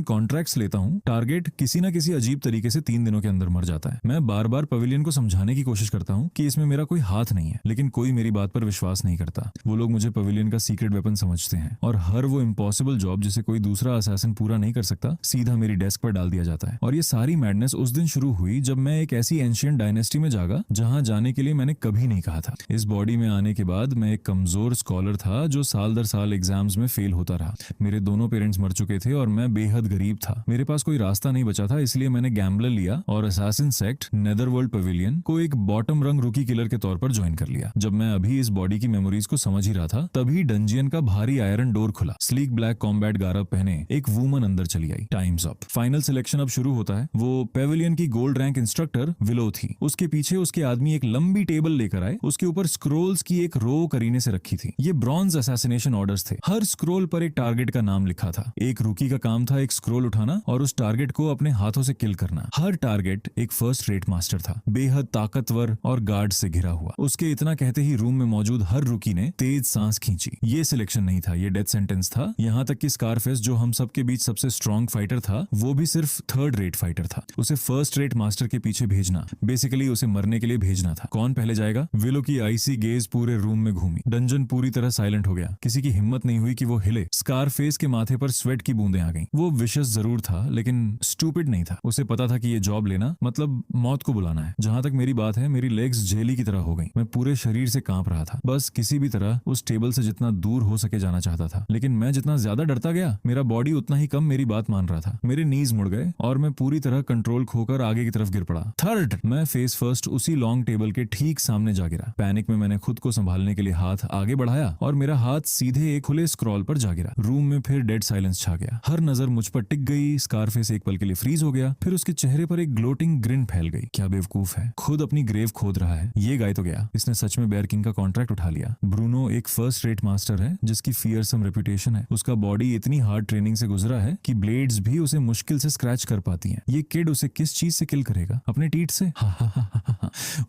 Contracts लेता हूँ, target किसी ना किसी अजीब तरीके से 3 दिनों के अंदर मर जाता है। मैं बार बार पवेलियन को समझाने की कोशिश करता हूँ कि इसमें मेरा कोई हाथ नहीं है, लेकिन कोई मेरी बात पर विश्वास नहीं करता। वो लोग मुझे पवेलियन का सीक्रेट वेपन समझते हैं और हर वो इम्पॉसिबल जॉब जिसे कोई दूसरा असैसिन पूरा नहीं कर सकता, सीधा मेरी डेस्क पर डाल दिया जाता है। और ये सारी मैडनेस उस दिन शुरू हुई जब मैं एक ऐसी एंशिएंट डायनेस्टी में जागा जहां जाने के लिए मैंने कभी नहीं कहा था। इस बॉडी में आने के बाद मैं एक कमजोर स्कॉलर था जो साल दर साल एग्जाम्स में फेल होता रहा। मेरे दोनों पेरेंट्स मर चुके थे और मैं बेहद गरीब था। मेरे पास कोई रास्ता नहीं बचा था, इसलिए मैंने गैम्बलर लिया और असैसिन सेक्ट नेदरवर्ल्ड पवेलियन को एक बॉटम रंग रूकी किलर के तौर पर ज्वाइन कर लिया। जब मैं अभी इस बॉडी की मेमोरीज को समझ ही रहा था, तभी डंजियन का भारी आयरन डोर खुला। स्लीक ब्लैक कॉम्बैट गारब पहने एक वुमन अंदर चली आई। Time's up. फाइनल सिलेक्शन अब शुरू होता है। वो पेवेलियन की गोल्ड रैंक इंस्ट्रक्टर विलो थी। उसके पीछे उसके आदमी एक लंबी टेबल लेकर आए। उसके ऊपर स्क्रोल्स की एक रो करीने से रखी थी। ये ब्रॉन्ज असैसिनेशन ऑर्डर्स थे। हर स्क्रोल पर एक टारगेट का नाम लिखा था। एक रूकी का काम था एक स्क्रोल उठाना और उस टारगेट को अपने हाथों से किल करना। हर टारगेट एक फर्स्ट रेट मास्टर था, बेहद ताकतवर और गार्ड से घिरा हुआ। उसके इतना कहते ही रूम में मौजूद हर रूकी ने तेज सांस खींची। ये सिलेक्शन नहीं था, ये डेथ सेंटेंस था। यहाँ तक कि स्कारफेस, जो हम सबके बीच सबसे स्ट्रॉन्ग फाइटर था, वो भी सिर्फ थर्ड रेट फाइटर था। उसे फर्स्ट रेट मास्टर के पीछे भेजना, बेसिकली उसे मरने के लिए भेजना था। कौन पहले जाएगा? विलो की आईसी गेज पूरे रूम में घूमी। डंजन पूरी तरह साइलेंट हो गया। किसी की हिम्मत नहीं हुई कि वो हिले। स्कारफेस के माथे पर स्वेट की बूंदें आ गईं। वो विशस जरूर था, लेकिन स्टूपिड नहीं था। उसे पता था कि ये जॉब लेना मतलब मौत को बुलाना है। जहां तक मेरी बात है, मेरी लेग्स जेली की तरह हो गई। मैं पूरे शरीर से कांप रहा था। बस किसी भी तरह उस टेबल से जितना दूर हो सके जाना चाहता था। लेकिन मैं जितना ज्यादा डरता गया, मेरा बॉडी उतना ही कम मेरी बात मान रहा था। मेरे नीज मुड़ गए और मैं पूरी तरह कंट्रोल खोकर आगे की तरफ गिर पड़ा। थर्ड! मैं फेस फर्स्ट उसी लॉन्ग टेबल के ठीक सामने जा गिरा। पैनिक में मैंने खुद को संभालने के लिए हाथ आगे बढ़ाया और मेरा हाथ सीधे एक खुले स्क्रॉल पर जा गिरा। रूम में फिर डेड साइलेंस छा गया। हर नजर मुझ पर टिक गई। स्कारफेस एक पल के लिए फ्रीज हो गया, फिर उसके चेहरे पर एक ग्लोटिंग ग्रिन फैल गई। क्या बेवकूफ है, खुद अपनी ग्रेव खोद रहा है। ये गाय तो गया, इसने सच में बेयर किंग का कॉन्ट्रैक्ट उठा लिया। ब्रूनो एक फर्स्ट रेट मास्टर है जिसकी फियरसम रेपुटेशन है। उसका बॉडी इतनी हार्ड ट्रेनिंग से गुजरा है कि ब्लेड्स भी उसे मुश्किल से स्क्रैच कर पाती हैं। ये किड उसे किस चीज से किल करेगा? अपने टीट से?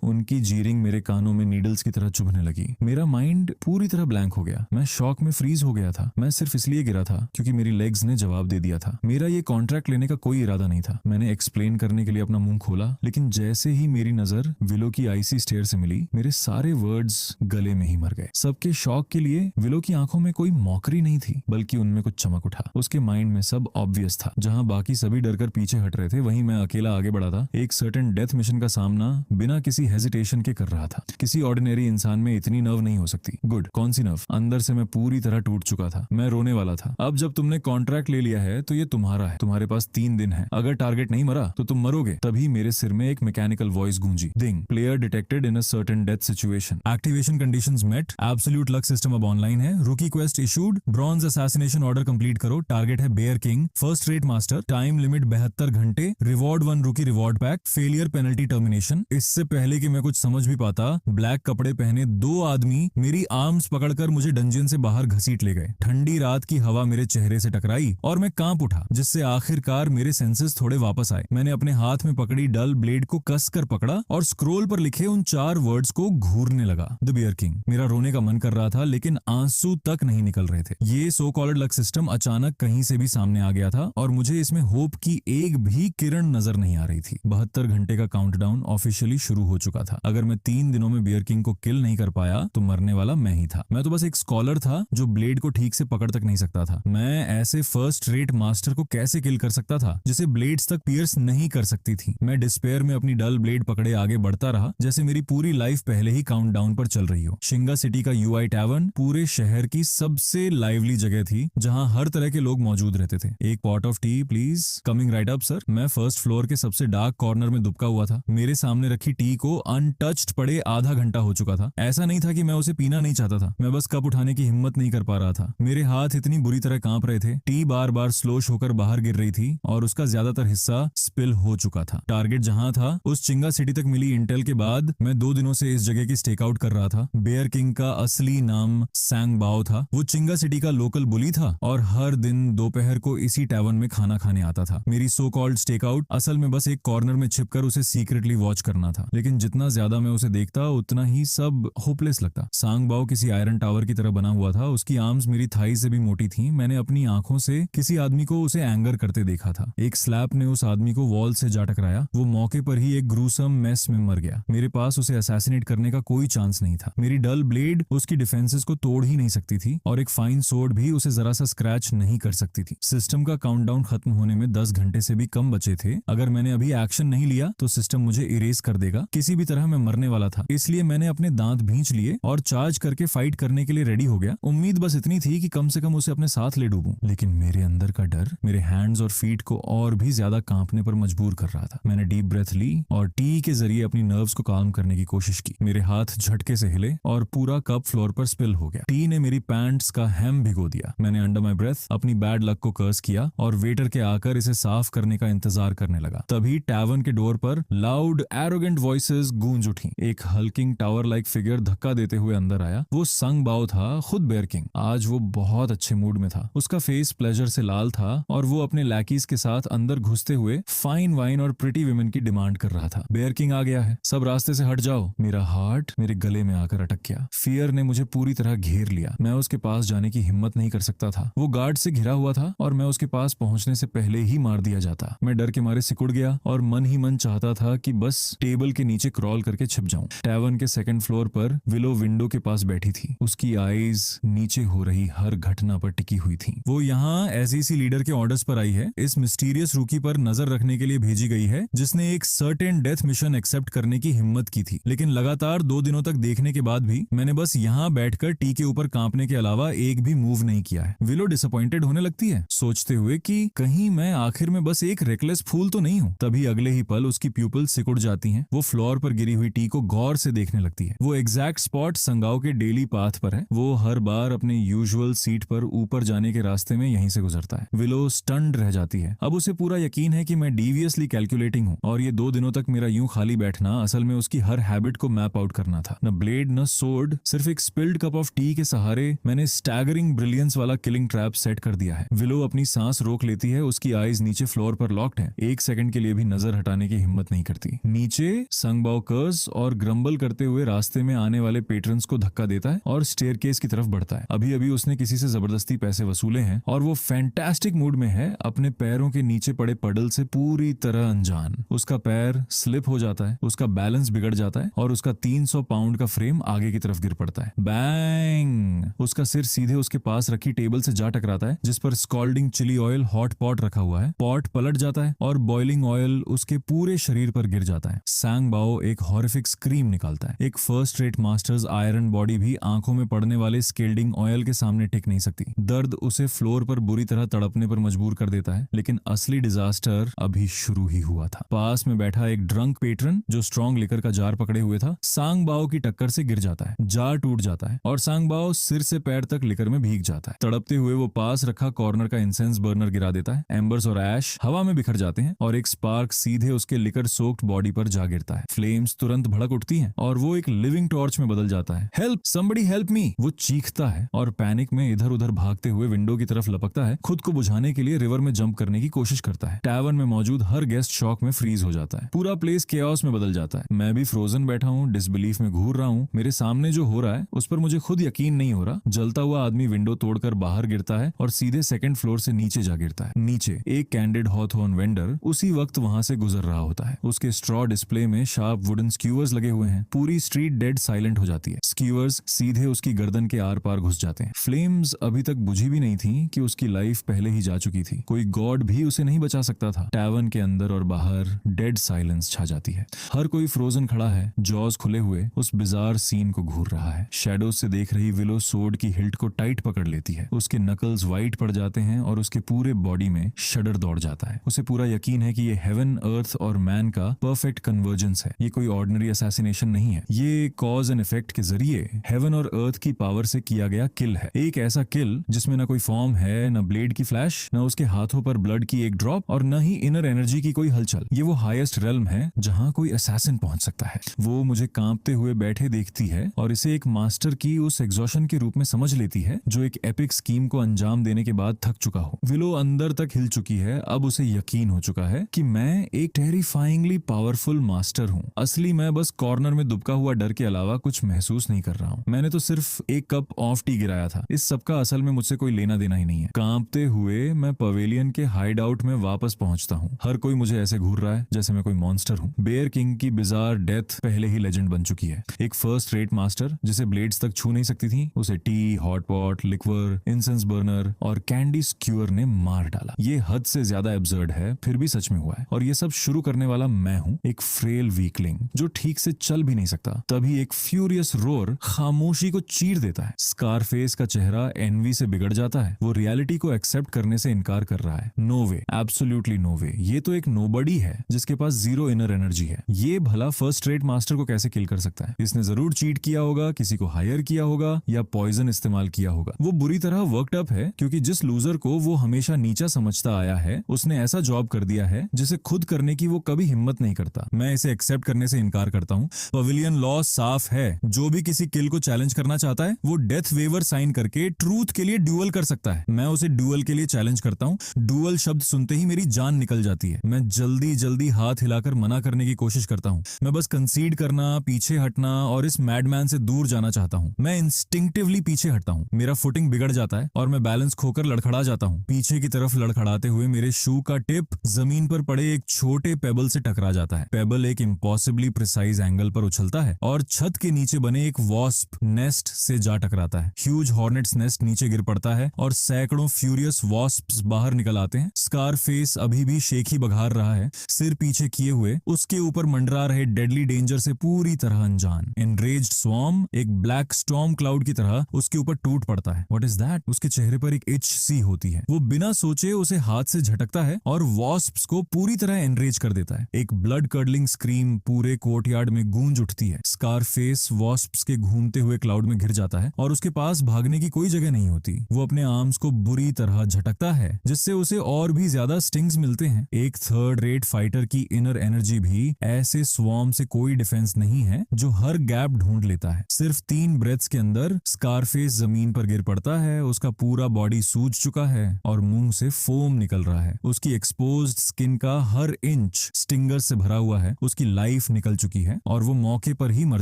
उनकी जीरिंग मेरे कानों में नीडल्स की तरह चुभने लगी। मेरा माइंड पूरी तरह ब्लैंक हो गया। मैं शॉक में फ्रीज हो गया था। मैं सिर्फ इसलिए गिरा था क्योंकि मेरी लेग्स ने जवाब दे दिया था। मेरा ये कॉन्ट्रैक्ट लेने का कोई इरादा नहीं था। मैंने एक्सप्लेन करने के लिए अपना मुंह खोला, लेकिन जैसे ही मेरी नजर विलो की आईसी स्टेयर से मिली, मेरे सारे वर्ड्स गले में ही मर गए। सबके शॉक के लिए विलो की आंखों में कोई मॉकरी नहीं थी, बल्कि उनमें कुछ चमक उठा। उसके माइंड में सब ऑब्वियस था। जहां बाकी सभी डरकर पीछे हट रहे थे, वहीं मैं अकेला आगे बढ़ा था। एक सर्टेन डेथ मिशन का सामना बिना किसी हेजिटेशन के कर रहा था। किसी ऑर्डिनरी इंसान में इतनी नर्व नहीं हो सकती। गुड, कौन सी नर्व? अंदर से मैं पूरी तरह टूट चुका था। मैं रोने वाला था। अब जब तुमने कॉन्ट्रैक्ट ले लिया है तो ये तुम्हारा है। तुम्हारे पास 3 दिन है। अगर टारगेट नहीं मरा तो तुम मरोगे। तभी मेरे सिर में एक मैकेनिकल वॉइस गूंजी। Ding, player detected in a certain death situation. Activation conditions met. Absolute luck system अब ऑनलाइन है। Rookie quest issued. Bronze assassination order complete करो। टारगेट है bear king, first rate master. Time limit 72 घंटे। Reward 1 rookie reward pack. Failure penalty termination. इससे पहले कि मैं कुछ समझ भी पाता, ब्लैक कपड़े पहने 2 आदमी मेरी आर्म्स पकड़कर मुझे डंजन से बाहर घसीट ले गए। ठंडी रात की हवा मेरे चेहरे से टकराई और मैं कांप उठा, जिससे आखिरकार मेरे सेंसेस थोड़े वापस आए। मैंने अपने हाथ में पकड़ी डल ब्लेड को कसकर पकड़ा और स्क्रोल पर लिखे उन 4 वर्ड्स को घूरने लगा। The bear king. मेरा रोने का मन कर रहा था, लेकिन आंसू तक नहीं निकल रहे थे। ये सो कॉल्ड लक सिस्टम अचानक कहीं से भी सामने आ गया था और मुझे इसमें होप की एक भी किरण नजर नहीं आ रही थी। 72 घंटे का काउंटडाउन ऑफिशियली शुरू हो चुका था। अगर मैं 3 दिनों में बियर किंग को किल नहीं कर पाया तो मरने वाला मैं ही था। मैं तो बस एक स्कॉलर था जो ब्लेड को ठीक से पकड़ तक नहीं सकता था। मैं ऐसे फर्स्ट रेट मास्टर को कैसे किल कर सकता था जिसे ब्लेड्स तक पियर्स नहीं कर सकती थी? मैं डिस्पेयर में अपनी डल ब्लेड पकड़े आगे बढ़ता रहा, जैसे मेरी पूरी लाइफ पहले ही काउंटडाउन पर चल रही हो। शिंगा सिटी का यूआई टैवर्न पूरे शहर की सबसे लाइवली जगह थी, जहां हर तरह के लोग मौजूद रहते थे। एक pot of T please. Coming right up sir. मैं फर्स्ट फ्लोर के सबसे डार्क कॉर्नर में दुबका हुआ था। मेरे सामने रखी टी को अनटच्ड पड़े आधा घंटा हो चुका था। ऐसा नहीं था कि मैं उसे पीना नहीं चाहता था, मैं बस कप उठाने की हिम्मत नहीं कर पा रहा था। मेरे हाथ इतनी बुरी तरह कांप रहे थे। टी बार बार स्लोश होकर बाहर गिर रही थी और उसका ज्यादातर हिस्सा स्पिल हो चुका था। टारगेट जहां था, उस चिंगा सिटी तक मिली इंटेल के बाद मैं 2 दिनों से इस जगह की स्टेक आउट कर रहा था। बेयर किंग का असली नाम सैंग बाओ था। वो चिंगा सिटी का लोकल बुली था और हर दिन दोपहर को इसी टैवर्न में खाना खाने आता था। मेरी सो कॉल्ड स्टेक आउट असल में बस एक कॉर्नर में छिपकर उसे सीक्रेटली वॉच करना था। लेकिन जितना ज्यादा मैं उसे देखता, उतना ही सब होपलेस लगता। सांग बाओ किसी आयरन टावर की तरह बना हुआ था। उसकी आर्म्स मेरी थाई से भी मोटी थी। मैंने अपनी आंखों से किसी आदमी को उसे एंगर करते देखा था। एक स्लैप ने उस आदमी को वॉल से जा टकराया। वो मौके पर ही एक ग्रूसम मेस में मर गया। मेरे पास उसे असैसिनेट करने का कोई चांस नहीं था। मेरी डल ब्लेड उसकी डिफेंसेस को तोड़ ही नहीं सकती थी और एक फाइन सोर्ड भी उसे जरा सा स्क्रैच नहीं कर सकती थी। सिस्टम का काउंटडाउन खत्म होने में 10 घंटे से भी कम बचे थे। अगर मैंने अभी एक्शन नहीं लिया तो सिस्टम मुझे इरेज कर देगा। किसी भी तरह मैं मरने वाला था, इसलिए मैंने अपने दांत भींच लिए और चार्ज करके फाइट करने के लिए रेडी हो गया। उम्मीद बस इतनी थी कि कम से कम उसे अपने साथ ले डूबूं। लेकिन मेरे अंदर का डर मेरे हैंड्स और फीट को और भी ज्यादा कांपने पर मजबूर कर रहा था। मैंने डीप ब्रेथ ली और टी के जरिए अपनी नर्व्स को काम करने की कोशिश की। मेरे हाथ झटके से हिले और पूरा कप फ्लोर पर स्पिल हो गया। टी ने मेरी पैंट्स का हेम भिगो दिया। मैंने अंडर माई ब्रेथ अपनी बैड लक को कर्स किया और वेटर के आकर इसे साफ करने का इंतजार करने लगा। तभी टैवर्न के डोर पर लाउड एरोगेंट वॉइसेस गूंज उठी। एक हल्किंग टावर लाइक फिगर धक्का देते हुए अंदर आया। वो संग बाओ था, खुद बेयर किंग। आज वो बहुत अच्छे मूड में था। उसका फेस प्लेजर से लाल था और वो अपने लैकीज के साथ अंदर घुसते हुए फाइन वाइन और प्रिटी विमेन की डिमांड कर रहा था। बेयर किंग आ गया है, सब रास्ते से हट जाओ। मेरा हार्ट मेरे गले में आकर अटक गया। फियर ने मुझे पूरी तरह घेर लिया। मैं उसके पास जाने की हिम्मत नहीं कर सकता था। वो गार्ड से घिरा हुआ था और मैं उसके पास पहुंचने से पहले ही मार दिया जाता। मैं डर के मारे सिकुड़ गया और मन ही मन चाहता था कि बस टेबल के नीचे क्रॉल करके छिप जाऊं। टैवर्न के सेकंड फ्लोर पर विलो विंडो के पास बैठी थी। उसकी आईज नीचे हो रही हर घटना पर टिकी हुई थी। वो यहाँ एसईसी लीडर के ऑर्डर्स पर आई है। इस मिस्टीरियस रूकी पर नजर रखने के लिए भेजी गई है जिसने एक सर्टेन डेथ मिशन एक्सेप्ट करने की हिम्मत की थी। लेकिन लगातार 2 दिनों तक देखने के बाद भी मैंने बस यहाँ बैठकर टी के ऊपर कांपने के अलावा एक भी मूव नहीं किया है। विलो डिसअपॉइंटेड होने लगती है, सोचते हुए कि कहीं मैं आखिर में बस एक रेकलेस फूल तो नहीं हूँ। तभी अगले ही पल उसकी प्यूपल सिकुड़ जाती हैं। वो फ्लोर पर गिरी हुई टी को गौर से देखने लगती है। वो एग्जैक्ट स्पॉट संगाओ के डेली पाथ पर है। वो हर बार अपने यूजुअल सीट पर ऊपर जाने के रास्ते में यहीं से गुजरता है। विलो स्टन्ड रह जाती है। अब उसे पूरा यकीन है कि मैं डीवियसली कैलकुलेटिंग हूँ और ये 2 दिनों तक मेरा यूं खाली बैठना असल में उसकी हर हैबिट को मैप आउट करना था। न ब्लेड न सोर्ड, सिर्फ एक स्पिल्ड कप ऑफ टी के सहारे मैंने स्टैगरिंग ब्रिलियंस वाला किलिंग ट्रैप सेट कर दिया है। विलो अपनी सांस रोक लेती है। उसकी आईज नीचे फ्लोर पर लॉक्ड है। 1 सेकंड के लिए भी नजर हटाने की हिम्मत नहीं करती। नीचे संगबाओ कर्स और ग्रम्बल करते हुए रास्ते में आने वाले पेट्रन्स को धक्का देता है और स्टेयरकेस की तरफ बढ़ता है। अभी अभी उसने किसी से जबरदस्ती पैसे वसूले हैं और वो फैंटास्टिक मूड में है, अपने पैरों के नीचे पड़े पडल से पूरी तरह अनजान। उसका पैर स्लिप हो जाता है, उसका बैलेंस बिगड़ जाता है और उसका 300 पाउंड का फ्रेम आगे की तरफ गिर पड़ता है। बैंग! उसका सिर सीधे उसके पास रखी टेबल से जा टकराता है जिस पर scalding chili oil hot pot रखा हुआ है। पॉट पलट जाता है और बॉइलिंग ऑयल उसके पूरे शरीर पर गिर जाता है। सांग बाओ एक हॉरिफिक स्क्रीम निकालता है। एक first rate masters iron body भी आंखों में पड़ने वाले स्केल्डिंग ऑयल के सामने टिक नहीं सकती। दर्द उसे फ्लोर पर बुरी तरह तड़पने पर मजबूर कर देता है। लेकिन असली डिजास्टर अभी शुरू ही हुआ था। पास में बैठा एक ड्रंक पेट्रन जो स्ट्रॉन्ग लिकर का जार पकड़े हुए था, सांग बाओ की टक्कर से गिर जाता है। जार टूट जाता है और सांग बाओ सिर से पैर तक लिकर में भीग जाता है। तड़पते हुए वो पास रखा कॉर्नर का इंसेंस बर्नर गिरा देता है। एम्बर्स और ऐश हवा में बिखर जाते हैं और एक स्पार्क सीधे उसके लिकर सोक्ड बॉडी पर जा गिरता है। फ्लेम्स तुरंत भड़क उठती हैं और वो एक लिविंग टॉर्च में बदल जाता है। Help, somebody help me! वो चीखता है और पैनिक में इधर उधर भागते हुए विंडो की तरफ लपकता है। खुद को बुझाने के लिए रिवर में जंप करने की कोशिश करता है। टैवर्न में मौजूद हर गेस्ट शॉक में फ्रीज हो जाता है। पूरा प्लेस केओस में बदल जाता है। मैं भी फ्रोजन बैठा हूँ, डिसबिलीफ में घूर रहा हूँ। मेरे सामने जो हो रहा है उस पर मुझे खुद यकीन नहीं हो रहा। जलता हुआ आदमी विंडो तोड़कर बाहर गिरता है और सीधे सेकंड फ्लोर से नीचे जा गिरता है। नीचे एक कैंडिड हॉथॉर्न वेंडर उसी वक्त वहां से गुजर रहा होता है। उसके स्ट्रॉ डिस्प्ले में शार्प वुडन स्क्यूअर्स लगे हुए हैं। पूरी स्ट्रीट डेड साइलेंट हो जाती है। स्क्यूअर्स सीधे उसकी गर्दन के आर पार घुस जाते हैं। फ्लेम्स अभी तक बुझी भी नहीं थी कि उसकी लाइफ पहले ही जा चुकी थी। कोई गॉड भी उसे नहीं बचा सकता था। टैवर्न के अंदर और बाहर डेड साइलेंस छा जाती है। हर कोई फ्रोजन खड़ा है, जॉज खुले हुए उस बिजार सीन को घूर रहा है। शैडोज से देख रही विलो सोर्ड की हिल्ट को टाइट पकड़ लेती है। उसके नकल्स वाइट पड़ जाते हैं और उसके पूरे बॉडी में शडर दौड़ जाता है। उसे पूरा यकीन है कि ये हेवन, अर्थ और मैन का परफेक्ट कन्वर्जेंस है। ये कोई ऑर्डिनरी असैसिनेशन नहीं है। ये कॉज एंड इफेक्ट के जरिए हेवन और अर्थ की पावर से किया गया किल है। एक ऐसा किल जिसमें न कोई फॉर्म है, न ब्लेड की फ्लैश, न उसके हाथों पर ब्लड की एक ड्रॉप और न ही इनर एनर्जी की कोई हलचल। ये वो हाईएस्ट रेल्म है जहां कोई असैसिन पहुंच सकता है। वो मुझे कांपते हुए बैठे देखती है और इसे एक मास्टर की उस एग्जॉशन के रूप में समझ लेती है जो एक एपिक स्कीम को अंजाम देने के बाद थक चुका हो। विलो अंदर तक हिल चुकी है। अब उसे यकीन हो चुका है कि मैं एक टेरिफाइंगली पावरफुल मास्टर हूँ। असली मैं बस कॉर्नर में दुबका हुआ डर के अलावा कुछ महसूस नहीं कर रहा हूँ। मैंने तो सिर्फ एक कप ऑफ टी गिराया था। इस सब का असल में मुझसे कोई लेना देना ही नहीं है। कांपते हुए मैं पवेलियन के हाइड आउट में वापस पहुंचता हूँ। हर कोई मुझे ऐसे घूर रहा है जैसे मैं कोई मॉन्स्टर हूँ। बेयर किंग की बिजार डेथ पहले ही लेजेंड बन चुकी है। एक फर्स्ट रेट मास्टर जिसे ब्लेड्स तक छू नहीं सकती थी, उसे T, hot pot, liquor, incense burner और कैंडी स्क्यूअर ने मार डाला। ये हद से ज्यादा एब्सर्ड है, फिर भी सच में हुआ है। और ये सब शुरू करने वाला मैं हूँ, एक फ्रेल वीकलिंग जो ठीक से चल भी नहीं सकता। तभी एक फ्यूरियस रोर खामोशी को चीर देता है। स्कारफेस का चेहरा एनवी से बिगड़ जाता है। वो रियलिटी को एक्सेप्ट करने से इनकार कर रहा है। नो वे, एब्सोल्युटली नो वे। ये तो एक नोबडी है जिसके पास जीरो इनर एनर्जी है। ये भला फर्स्ट रेट मास्टर को कैसे किल कर सकता है? इसने जरूर चीट किया होगा, किसी को हायर किया होगा या पॉइजन इस्तेमाल किया होगा। वो बुरी तरह वर्कड अप है क्योंकि जिस लूजर को वो हमेशा नीचा समझता आया है उसने ऐसा जॉब कर दिया है जिसे खुद करने की वो कभी हिम्मत नहीं करता। मैं इसे एक्सेप्ट करने से इनकार करता हूँ। पवेलियन लॉ साफ है, जो भी किसी किल को चैलेंज करना चाहता है वो डेथ वेवर साइन करके ट्रूथ के लिए ड्यूअल कर सकता है। मैं उसे ड्यूअल के लिए चैलेंज करता हूँ। ड्यूअल शब्द सुनते ही मेरी जान निकल जाती है। मैं जल्दी जल्दी हाथ हिलाकर मना करने की कोशिश करता हूँ। मैं बस कंसीड करना, पीछे हटना और इस मैडमैन से दूर जाना चाहता हूँ। मैं इंस्टिंक्टिवली पीछे हटता हूँ। मेरा फुटिंग बिगड़ जाता है और मैं बैलेंस खोकर लड़खड़ा जाता हूँ। पीछे की तरफ लड़खड़ाते हुए मेरे शू का टिप जमीन पर पड़े एक छोटे पेबल से टकरा जाता है। पेबल एक इम्पॉसिबली प्रिसाइज एंगल पर उछलता है और छत के नीचे बने एक वॉस्प नेस्ट से जा टकराता है। ह्यूज हॉर्नेट्स नेस्ट नीचे गिर पड़ता है और सैकड़ों फ्यूरियस वॉस्प्स बाहर निकल आते हैं। स्कारफेस अभी भी शेखी बघार रहा है, सिर पीछे किए हुए, उसके ऊपर मंडरा रहे डेडली डेंजर से पूरी तरह अनजान। एनरेज्ड स्वॉर्म एक ब्लैक स्टॉर्म क्लाउड की तरह उसके ऊपर टूट पड़ता है। What is that? उसके चेहरे पर एक इच सी होती है। वो बिना सोचे उसे हाथ से झटकता है और वॉस्प्स को पूरी तरह एनरेज कर देता है। एक ब्लड कर्डलिंग स्क्रीम पूरे कोर्टयार्ड में गूंज उठती है। स्कारफेस वॉस्प्स के घूमते हुए क्लाउड में घिर जाता है और उसके पास भागने की कोई जगह नहीं होती। वो अपने आर्म्स को बुरी तरह झटकता है जिससे उसे और भी ज्यादा स्टिंग्स मिलते हैं। एक थर्ड रेट फाइटर की इनर एनर्जी भी ऐसे स्वॉर्म से कोई डिफेंस नहीं है जो हर गैप ढूंढ लेता है। सिर्फ 3 ब्रेथ्स के अंदर स्कारफेस जमीन पर गिर पड़ता है। उसका पूरा बॉडी सूज चुका है और मुंह से फोम निकल रहा है। उसकी एक्सपोज्ड स्किन का हर इंच स्टिंगर से भरा हुआ है। उसकी लाइफ निकल चुकी है और वो मौके पर ही मर